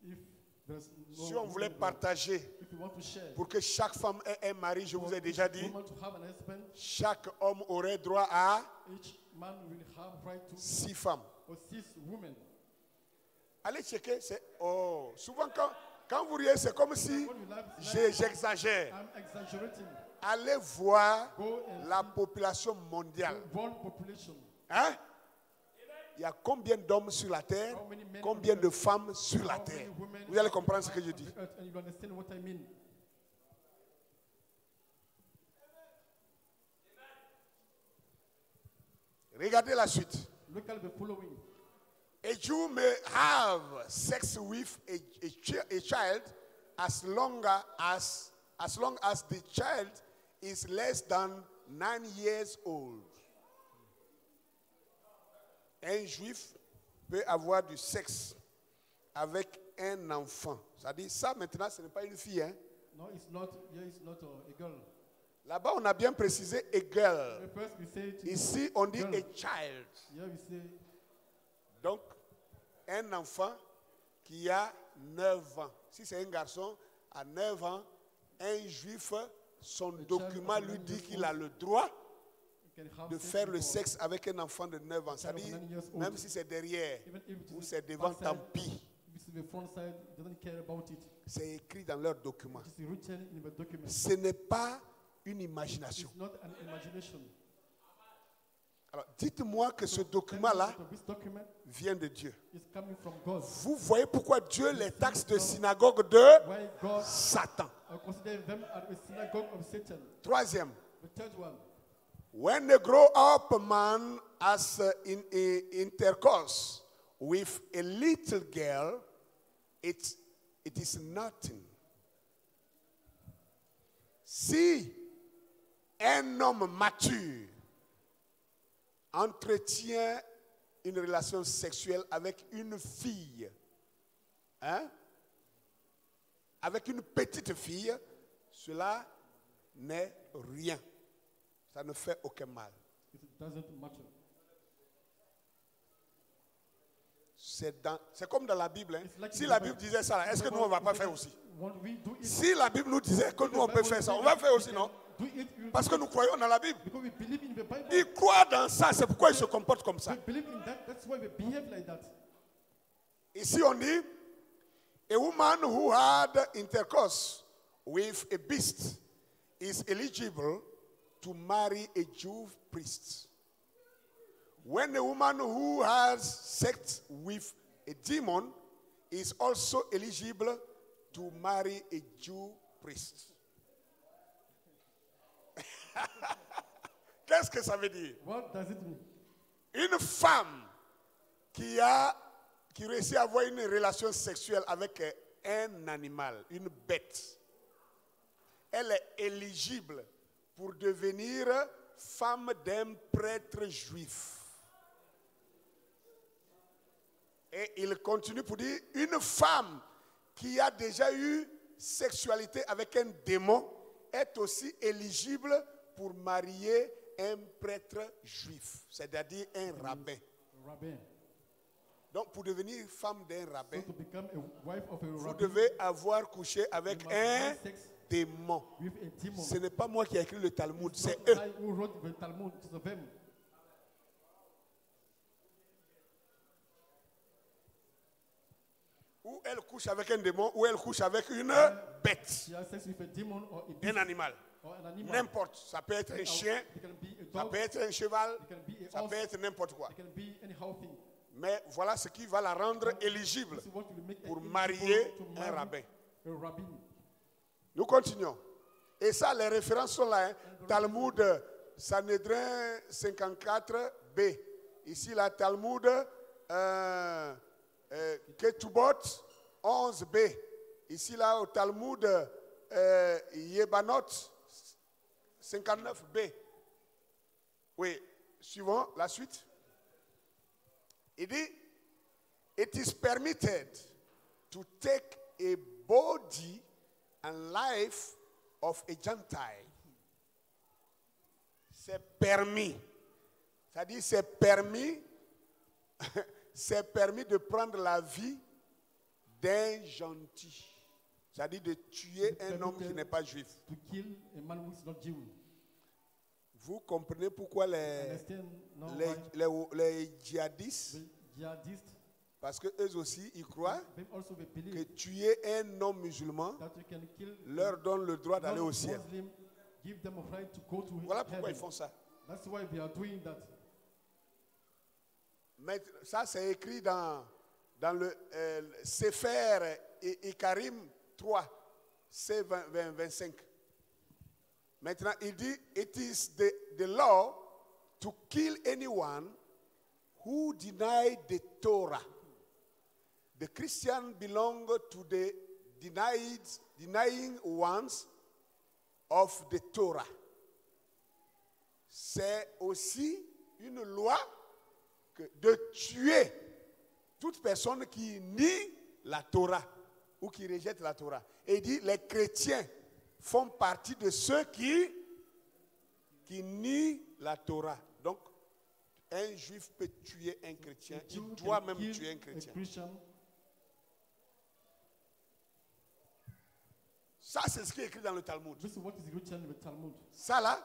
if there's no Si on voulait woman, partager if you want to share, pour que chaque femme ait un mari, je vous ai for déjà each dit, woman to have an husband, chaque homme aurait droit à each man will have right to 6 femmes. or 6 women. Allez checker, souvent quand vous riez, c'est comme si When you laugh, it's like, j'exagère. I'm exaggerating. Allez voir Go and la population mondiale. the world population. Hein? Il y a combien d'hommes sur la terre, How many men combien on de earth? femmes sur la How many terre. women Vous allez on comprendre ce que je the dis. earth, and you understand what I mean. Regardez la suite. Look at the following. A Jew may have sex with a child as long as the child is less than 9 years old. Un juif peut avoir du sexe avec un enfant. C'est-à-dire, ça maintenant, ce n'est pas une fille. Hein? No, it's not. Yeah, it's not a girl. Là-bas, on a bien précisé a girl. The first we say it. Ici, on dit Girl. a child. Yeah, we say Donc, un enfant qui a 9 ans. Si c'est un garçon, à 9 ans, un juif, son document lui dit qu'il a le droit you can have de sex faire le with sexe avec un enfant de 9 ans. child of C'est-à-dire, 9 years old. même si c'est derrière Even if it ou is c'est devant, backside, tant pis. if it's the front side, doesn't care about it. C'est écrit dans leur document. It is written in the document. Ce n'est pas une imagination. It's not an imagination. Alors, dites-moi que ce document-là So this document vient de Dieu. is coming from God. Vous voyez pourquoi Dieu les taxe de synagogue de Why God Satan. consider them as a synagogue of Satan. Troisième, The third one. when a grown-up man has intercourse with a little girl, it is nothing. Si un homme mature entretient une relation sexuelle avec une fille, hein, avec une petite fille, cela n'est rien. Ça ne fait aucun mal. It doesn't matter. C'est comme dans la Bible. Hein. It's like Si in la the Bible Bible. disait ça, est-ce que nous, on ne va pas faire aussi? When we do it, Si la Bible nous disait que nous, on peut faire ça, on va faire aussi, non? do it, you Parce que nous croyons dans la Bible. because we believe in the Bible. Ils croient dans ça, c'est pourquoi ils se comportent comme ça. We believe in that. That's why we behave like that. Ici, on dit, a woman who had intercourse with a beast is eligible to marry a Jew priest. When a woman who has sex with a demon is also eligible to marry a Jew priest. Qu'est-ce que ça veut dire? What does it mean? Une femme qui réussit à avoir une relation sexuelle avec un animal, une bête, elle est éligible pour devenir femme d'un prêtre juif. Et il continue pour dire, une femme qui a déjà eu sexualité avec un démon est aussi éligible pour marier un prêtre juif, c'est-à-dire un rabbin. Rabbin. Donc, pour devenir femme d'un So rabbin, to become a wife of a vous rabbin, devez avoir couché avec you must un have sex démon. with a demon. Ce n'est pas moi qui ai écrit le Talmud, It's c'est not eux. I who wrote the Talmud to them. Ou elle couche avec un démon, ou elle couche avec une bête, She has sex with a demon or a un beast animal. or an animal. N'importe. Ça peut être un chien, It can be a ça dog. peut être un cheval, It can be a ça horse. peut être n'importe quoi. It can be anyhow thing. Mais voilà ce qui va la rendre éligible This is what will make pour it marier eligible to un marry rabbin. a rabbin. Nous continuons. Et ça, les références sont là. Hein. Talmud Sanhédrin 54b. Ici, la Talmud Ketubot 11b. Ici, là, au Talmud Yebanot 59b. Oui, suivant la suite. Il dit, it is permitted to take a body and life of a Gentile. C'est permis. C'est-à-dire, c'est permis, c'est permis de prendre la vie d'un gentil. C'est-à-dire de tuer un homme qui n'est pas juif. To kill a man who is not Jew. Vous comprenez pourquoi Understand now why les djihadistes, the jihadists, parce qu'eux aussi, ils croient they also they que believe tuer un homme musulman that you can kill leur donne le droit d'aller au ciel. non-Muslim, give them a right to go to Voilà pourquoi heaven. ils font ça. That's why they are doing that. Mais ça, c'est écrit dans le Sefer Ikarim 3, C 25. Maintenant, il dit, it is the law to kill anyone who denied the Torah. The Christians belong to the denying ones of the Torah. C'est aussi une loi de tuer toute personne qui nie la Torah ou qui rejette la Torah. Et il dit, les chrétiens font partie de ceux qui nient la Torah. Donc, un juif peut tuer un chrétien, A Jew il doit can même kill tuer un a chrétien. Christian. Ça, c'est ce qui est écrit dans le Talmud. This is what is written in the Talmud. Ça là,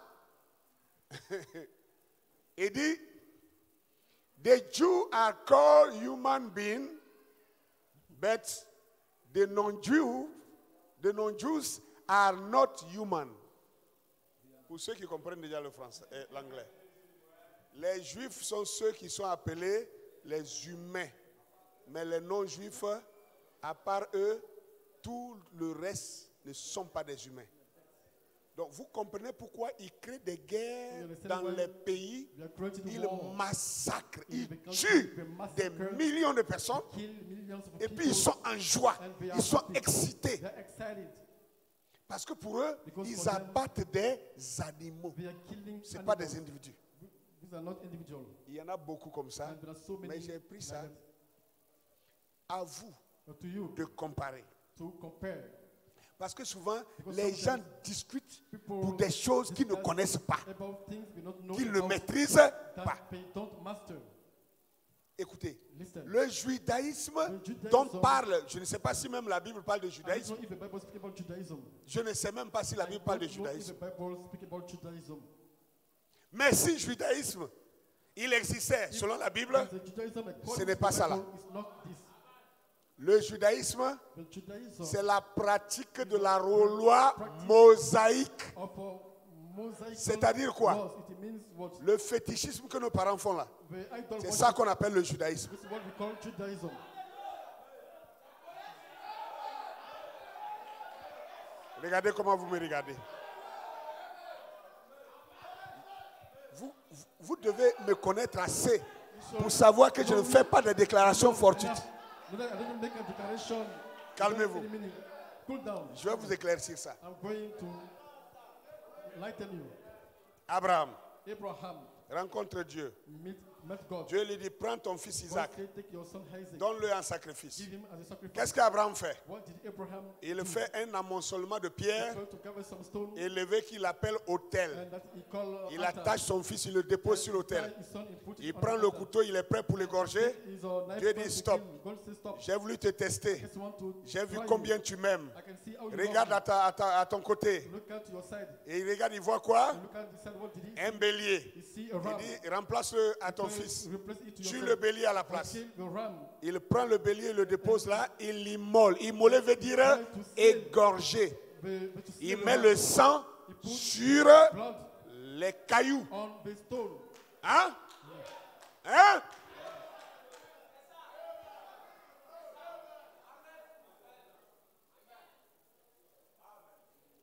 il dit, the Jews are called human beings, but the non-Jews are not human. Pour ceux qui comprennent déjà le français, l'anglais. Les juifs sont ceux qui sont appelés les humains. Mais les non-juifs, à part eux, tout le reste ne sont pas des humains. Donc vous comprenez pourquoi ils créent des guerres dans les pays, ils massacrent, ils tuent des millions de personnes et puis ils sont en joie, ils sont excités. Parce que pour eux, ils abattent des animaux. Ce n'est pas des individus. Il y en a beaucoup comme ça, mais j'ai pris ça à vous de comparer. Parce que souvent, les gens discutent pour des choses qu'ils ne connaissent pas, qu'ils ne maîtrisent pas. Écoutez, le judaïsme dont parle, je ne sais pas si même la Bible parle de judaïsme. Je ne sais même pas si la Bible parle de judaïsme. Mais si judaïsme, il existait selon la Bible, ce n'est pas ça là. Le judaïsme, c'est la pratique de la loi mosaïque. C'est-à-dire quoi? Le fétichisme que nos parents font là. C'est ça qu'on appelle le judaïsme. Regardez comment vous me regardez. Vous devez me connaître assez pour savoir que je ne fais pas de déclarations fortuites. Calmez-vous. Je vais vous éclaircir ça. Abraham rencontre Dieu. Dieu lui dit, prends ton fils Isaac, donne-le en sacrifice. Qu'est-ce qu'Abraham fait? Il fait un amoncelement de pierres élevé qu'il appelle autel. Il attache son fils, il le dépose sur l'autel. Il prend le couteau, il est prêt pour l'égorger. Dieu dit, stop, j'ai voulu te tester. J'ai vu combien tu m'aimes. Regarde à ton côté. Et il regarde, il voit quoi? Un bélier. Il dit, remplace-le à ton fils. Tue le bélier à la place. Il prend le bélier, le dépose là, il l'immole. Immoler veut dire égorger. Il met le sang sur les cailloux. Hein? Hein?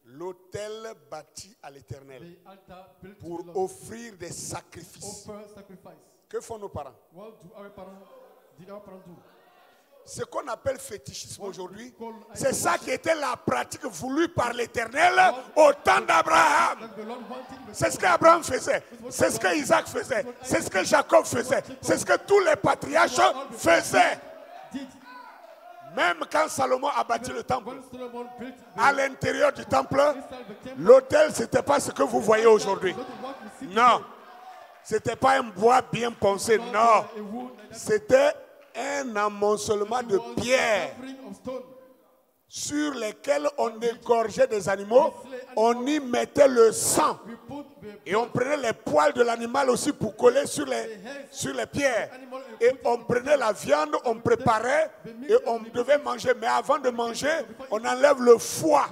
L'autel bâti à l'Éternel pour offrir des sacrifices. Que font nos parents? Ce qu'on appelle fétichisme aujourd'hui, c'est ça qui était la pratique voulue par l'Éternel au temps d'Abraham. C'est ce qu'Abraham faisait, c'est ce que Isaac faisait, c'est ce que Jacob faisait, c'est ce que tous les patriarches faisaient. Même quand Salomon a bâti le temple, à l'intérieur du temple, l'autel, ce n'était pas ce que vous voyez aujourd'hui. Non. Ce n'était pas un bois bien poncé, non. C'était un amoncellement de pierres sur lesquelles on égorgeait des animaux. On y mettait le sang. Et on prenait les poils de l'animal aussi pour coller sur les pierres. Et on prenait la viande, on préparait et on devait manger. Mais avant de manger, on enlève le foie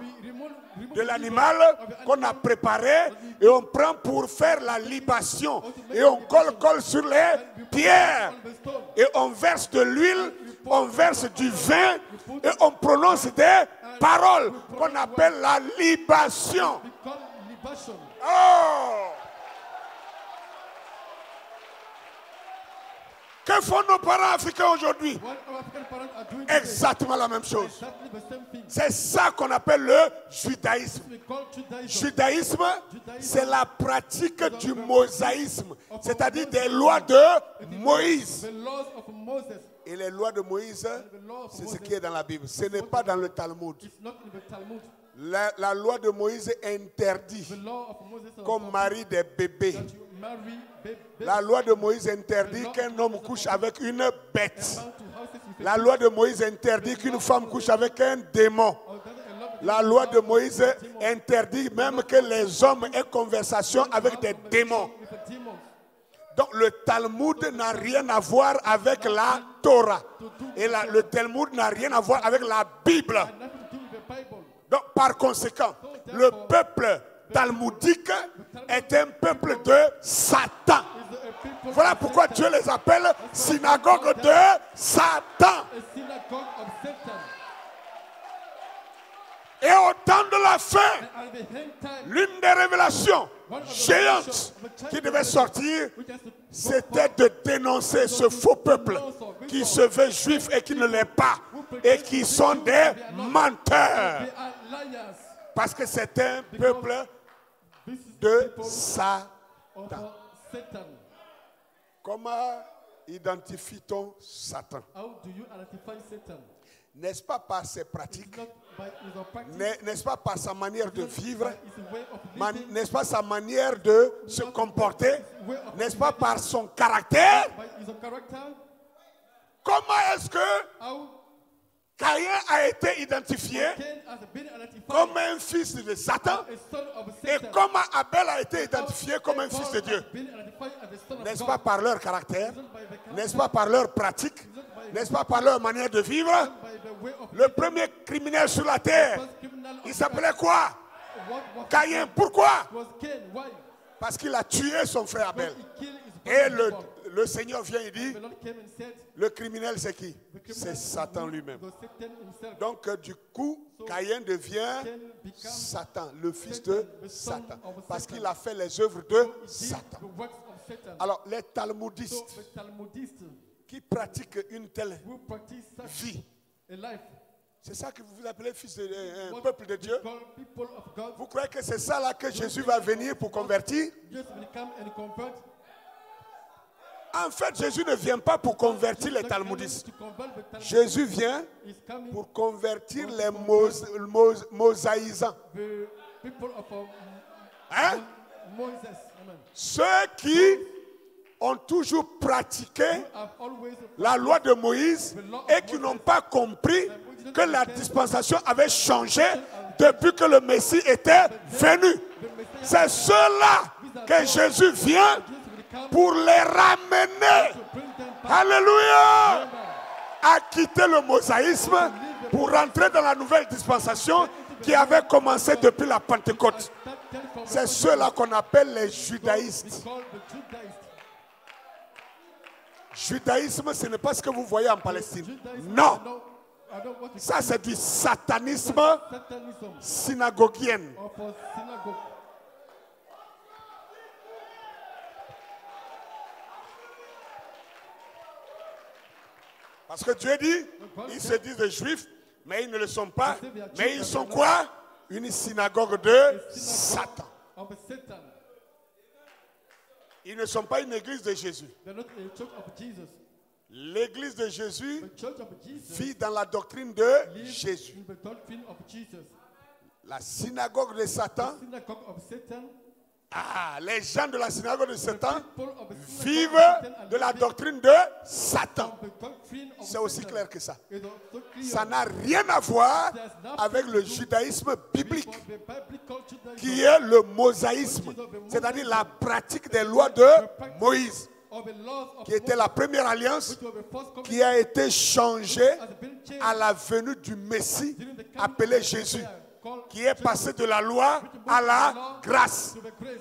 de l'animal qu'on a préparé et on prend pour faire la libation. Et on colle sur les pierres. Et on verse de l'huile, on verse du vin et on prononce des paroles qu'on appelle la libation. Oh! Que font nos parents africains aujourd'hui? Exactement la même chose. C'est ça qu'on appelle le judaïsme. Judaïsme, c'est la pratique du mosaïsme, c'est-à-dire des lois de Moïse. Et les lois de Moïse, c'est ce qui est dans la Bible. Ce n'est pas dans le Talmud. La loi de Moïse interdit qu'on marie des bébés. La loi de Moïse interdit qu'un homme couche avec une bête. La loi de Moïse interdit qu'une femme couche avec un démon. La loi de Moïse interdit même que les hommes aient conversation avec des démons. Donc le Talmud n'a rien à voir avec la Torah. Et le Talmud n'a rien à voir avec la Bible. Donc par conséquent, le peuple talmudique est un peuple de Satan. Voilà pourquoi Dieu les appelle synagogue de Satan. Et au temps de la fin, l'une des révélations géantes qui devait sortir, c'était de dénoncer ce faux peuple qui se veut juif et qui ne l'est pas, et qui sont des menteurs. Parce que c'est un peuple de Satan. Comment identifie-t-on Satan? N'est-ce pas par ses pratiques? N'est-ce pas par sa manière de vivre? N'est-ce pas sa manière de se comporter? N'est-ce pas par son caractère? Comment est-ce que Caïn a été identifié comme un fils de Satan et comment Abel a été identifié comme un fils de Dieu? N'est-ce pas par leur caractère? N'est-ce pas par leur pratique? N'est-ce pas par leur manière de vivre? Le premier criminel sur la terre, il s'appelait quoi? Caïn. Pourquoi? Parce qu'il a tué son frère Abel. Et le Seigneur vient et dit, le criminel c'est qui? C'est Satan lui-même. Donc du coup, Caïn devient Satan, le fils de Satan. Parce qu'il a fait les œuvres de Satan. Alors les talmudistes qui pratiquent une telle vie, c'est ça que vous appelez fils de peuple de Dieu? Vous croyez que c'est ça là que Jésus va venir pour convertir? En fait, Jésus ne vient pas pour convertir les talmudistes. Jésus vient pour convertir les mosaïsants. Hein? Ceux qui ont toujours pratiqué la loi de Moïse et qui n'ont pas compris que la dispensation avait changé depuis que le Messie était venu. C'est ceux-là que Jésus vient pour les ramener, alléluia, à quitter le mosaïsme pour rentrer dans la nouvelle dispensation qui avait commencé depuis la Pentecôte. C'est ceux-là qu'on appelle les judaïstes. Judaïsme, ce n'est pas ce que vous voyez en Palestine. Non. Ça, c'est du satanisme synagogien. Parce que Dieu dit, ils se disent des juifs, mais ils ne le sont pas. Mais ils sont quoi? Une synagogue de Satan. Ils ne sont pas une église de Jésus. L'église de Jésus vit dans la doctrine de Jésus. La synagogue de Satan, les gens de la synagogue de Satan vivent de la doctrine de Satan. C'est aussi clair que ça. Ça n'a rien à voir avec le judaïsme biblique, qui est le mosaïsme, c'est-à-dire la pratique des lois de Moïse, qui était la première alliance qui a été changée à la venue du Messie appelé Jésus, qui est passé de la loi à la grâce.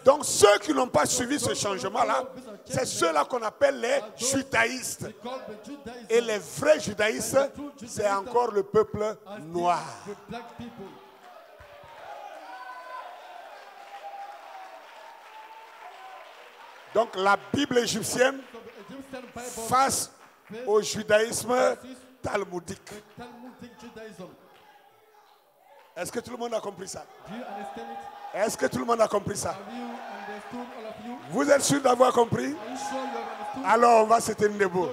Donc ceux qui n'ont pas suivi ce changement-là, c'est ceux-là qu'on appelle les judaïstes. Et les vrais judaïstes, c'est encore le peuple noir. Donc la Bible égyptienne face au judaïsme talmudique. Est-ce que tout le monde a compris ça? Est-ce que tout le monde a compris ça? Vous êtes sûr d'avoir compris? Alors on va se tenir debout.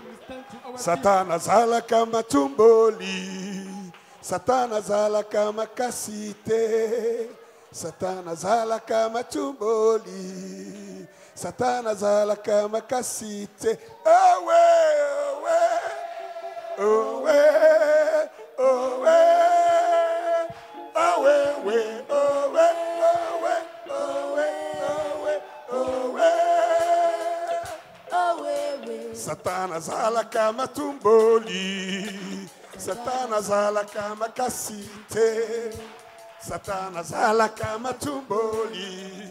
Satana zala kama tumboli, Satana zala kama kasite, Satana zala kama tumboli, Satana zala kama kasite. Oh ouais, oh ouais, oh ouais. Oh ouais, ouais, oh ouais, oh ouais, oh ouais, oh ouais, oh ouais. Satana zala kama tumboli, Satana zala kama kasite, Satana zala kama tumboli,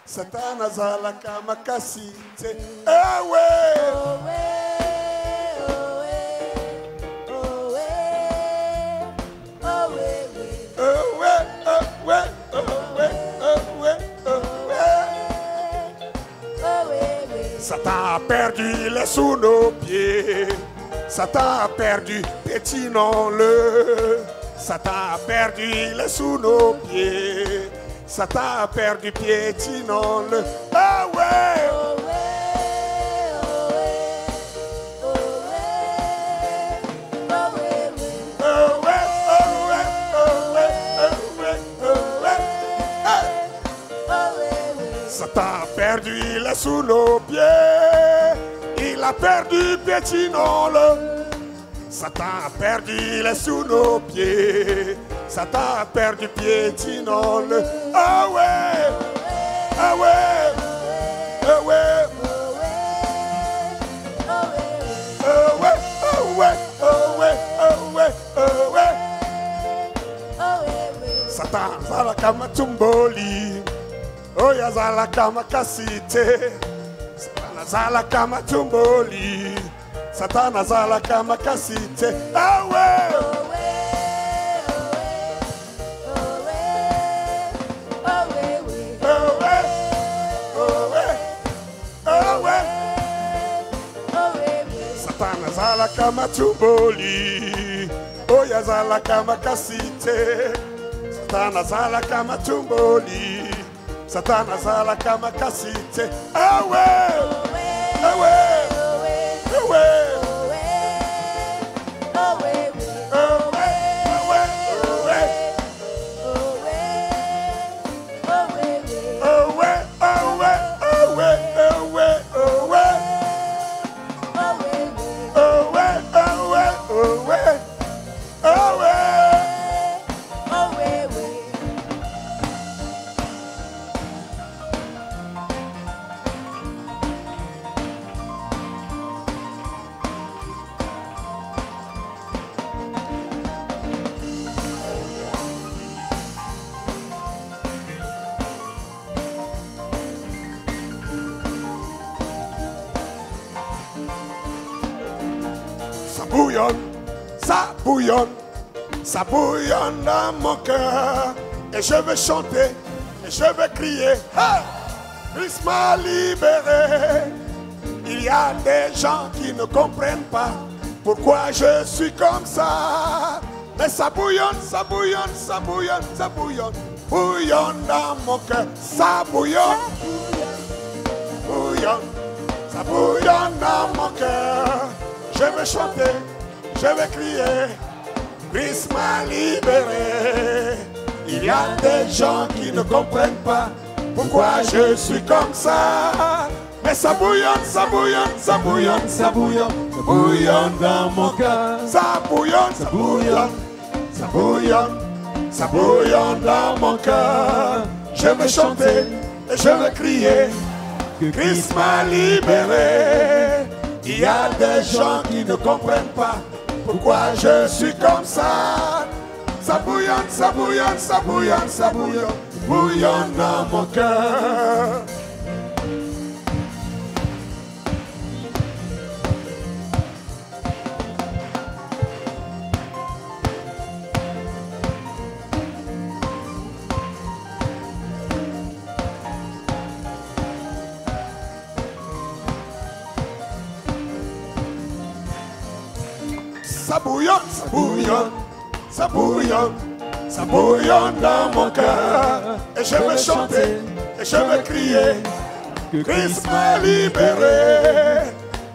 Satana zalaka makasi te. Ewe. Satan a perdu les sous nos pieds. Satan a perdu, pétinons-le. Satan a perdu les sous nos pieds. Satan a perdu, piétinons-le. Ah ouais! Satan a perdu, il est sous nos pieds. Il a perdu, piétinons-le. Satan a perdu, il est sous nos pieds. Satan a perdu, piétinons-le. Ah ouais, ah ouais, ah ouais, ah ouais, ah ouais, ah ouais, ah ouais, ah ouais. Satan zala kama tumboli. Oh ya zala kama kasite. Satana zala kama tumboli. Satana zala kama kasite. Ah ouais. Satana zala kama tumboli. Oh ya zala kama kasite. Satana zala kama tumboli. Satana zala kama kasite. Awe, awe, awe, ça bouillonne dans mon cœur. Et je veux chanter, et je veux crier. Ah! Christ m'a libéré. Il y a des gens qui ne comprennent pas pourquoi je suis comme ça. Mais ça bouillonne, ça bouillonne, ça bouillonne, ça bouillonne. Bouillonne dans mon cœur, ça bouillonne. Bouillonne, ça bouillonne dans mon cœur. Je veux chanter, je veux crier. Christ m'a libéré. Il y a des gens qui ne comprennent pas pourquoi je suis comme ça. Mais ça bouillonne, ça bouillonne, ça bouillonne, ça bouillonne, ça bouillonne dans mon cœur. Ça bouillonne, ça bouillonne, ça bouillonne, ça bouillonne dans mon cœur. Je veux chanter et je veux crier que Christ m'a libéré. Il y a des gens qui ne comprennent pas pourquoi je suis comme ça. Ça bouillonne, ça bouillonne, ça bouillonne, ça bouillonne, bouillonne dans mon cœur. Ça bouillonne, ça bouillonne, ça bouillonne, ça bouillonne dans mon cœur. Et je veux chanter, et je veux crier que Christ m'a libéré.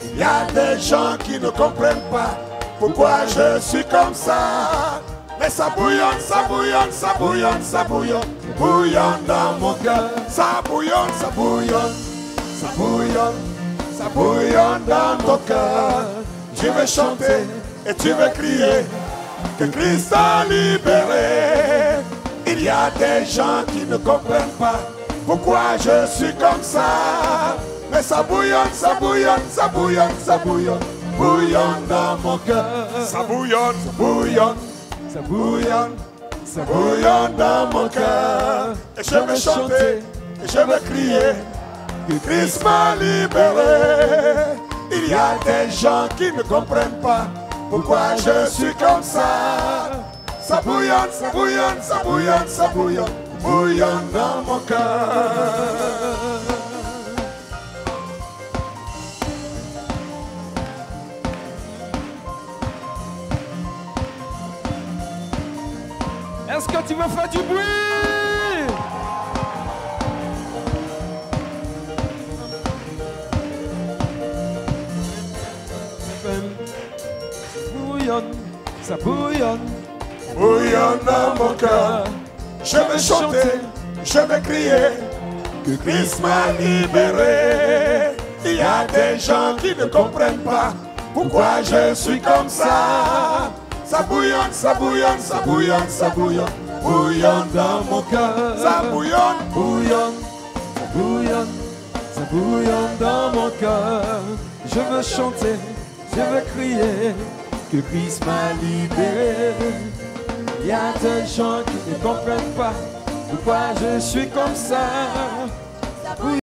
Il y a des gens qui ne comprennent pas pourquoi je suis comme ça. Mais ça bouillonne, ça bouillonne, ça bouillonne, ça bouillonne, bouillonne dans mon cœur. Ça bouillonne, ça bouillonne, ça bouillonne, ça bouillonne dans ton cœur. Je veux chanter et tu veux crier que Christ a libéré. Il y a des gens qui ne comprennent pas pourquoi je suis comme ça. Mais ça bouillonne, ça bouillonne, ça bouillonne, ça bouillonne, bouillonne dans mon cœur. Ça bouillonne, ça bouillonne, ça bouillonne, ça bouillonne dans mon cœur. Et je veux chanter, Et je veux crier que Christ m'a libéré. Il y a des gens qui ne comprennent pas pourquoi je suis comme ça. Ça bouillonne, ça bouillonne, ça bouillonne, ça bouillonne, bouillonne dans mon cœur. Est-ce que tu veux faire du bruit? Ça bouillonne, bouillonne dans mon cœur. Je vais chanter, je vais crier que Christ m'a libéré. Il y a des gens qui ne comprennent pas pourquoi je suis comme ça. Ça bouillonne, ça bouillonne, ça bouillonne, ça bouillonne, bouillonne dans mon cœur. Ça bouillonne, bouillonne, ça bouillonne, ça bouillonne dans mon cœur. Je veux chanter, je veux crier que Christ m'a libéré. Il y a des gens qui ne comprennent pas pourquoi je suis comme ça.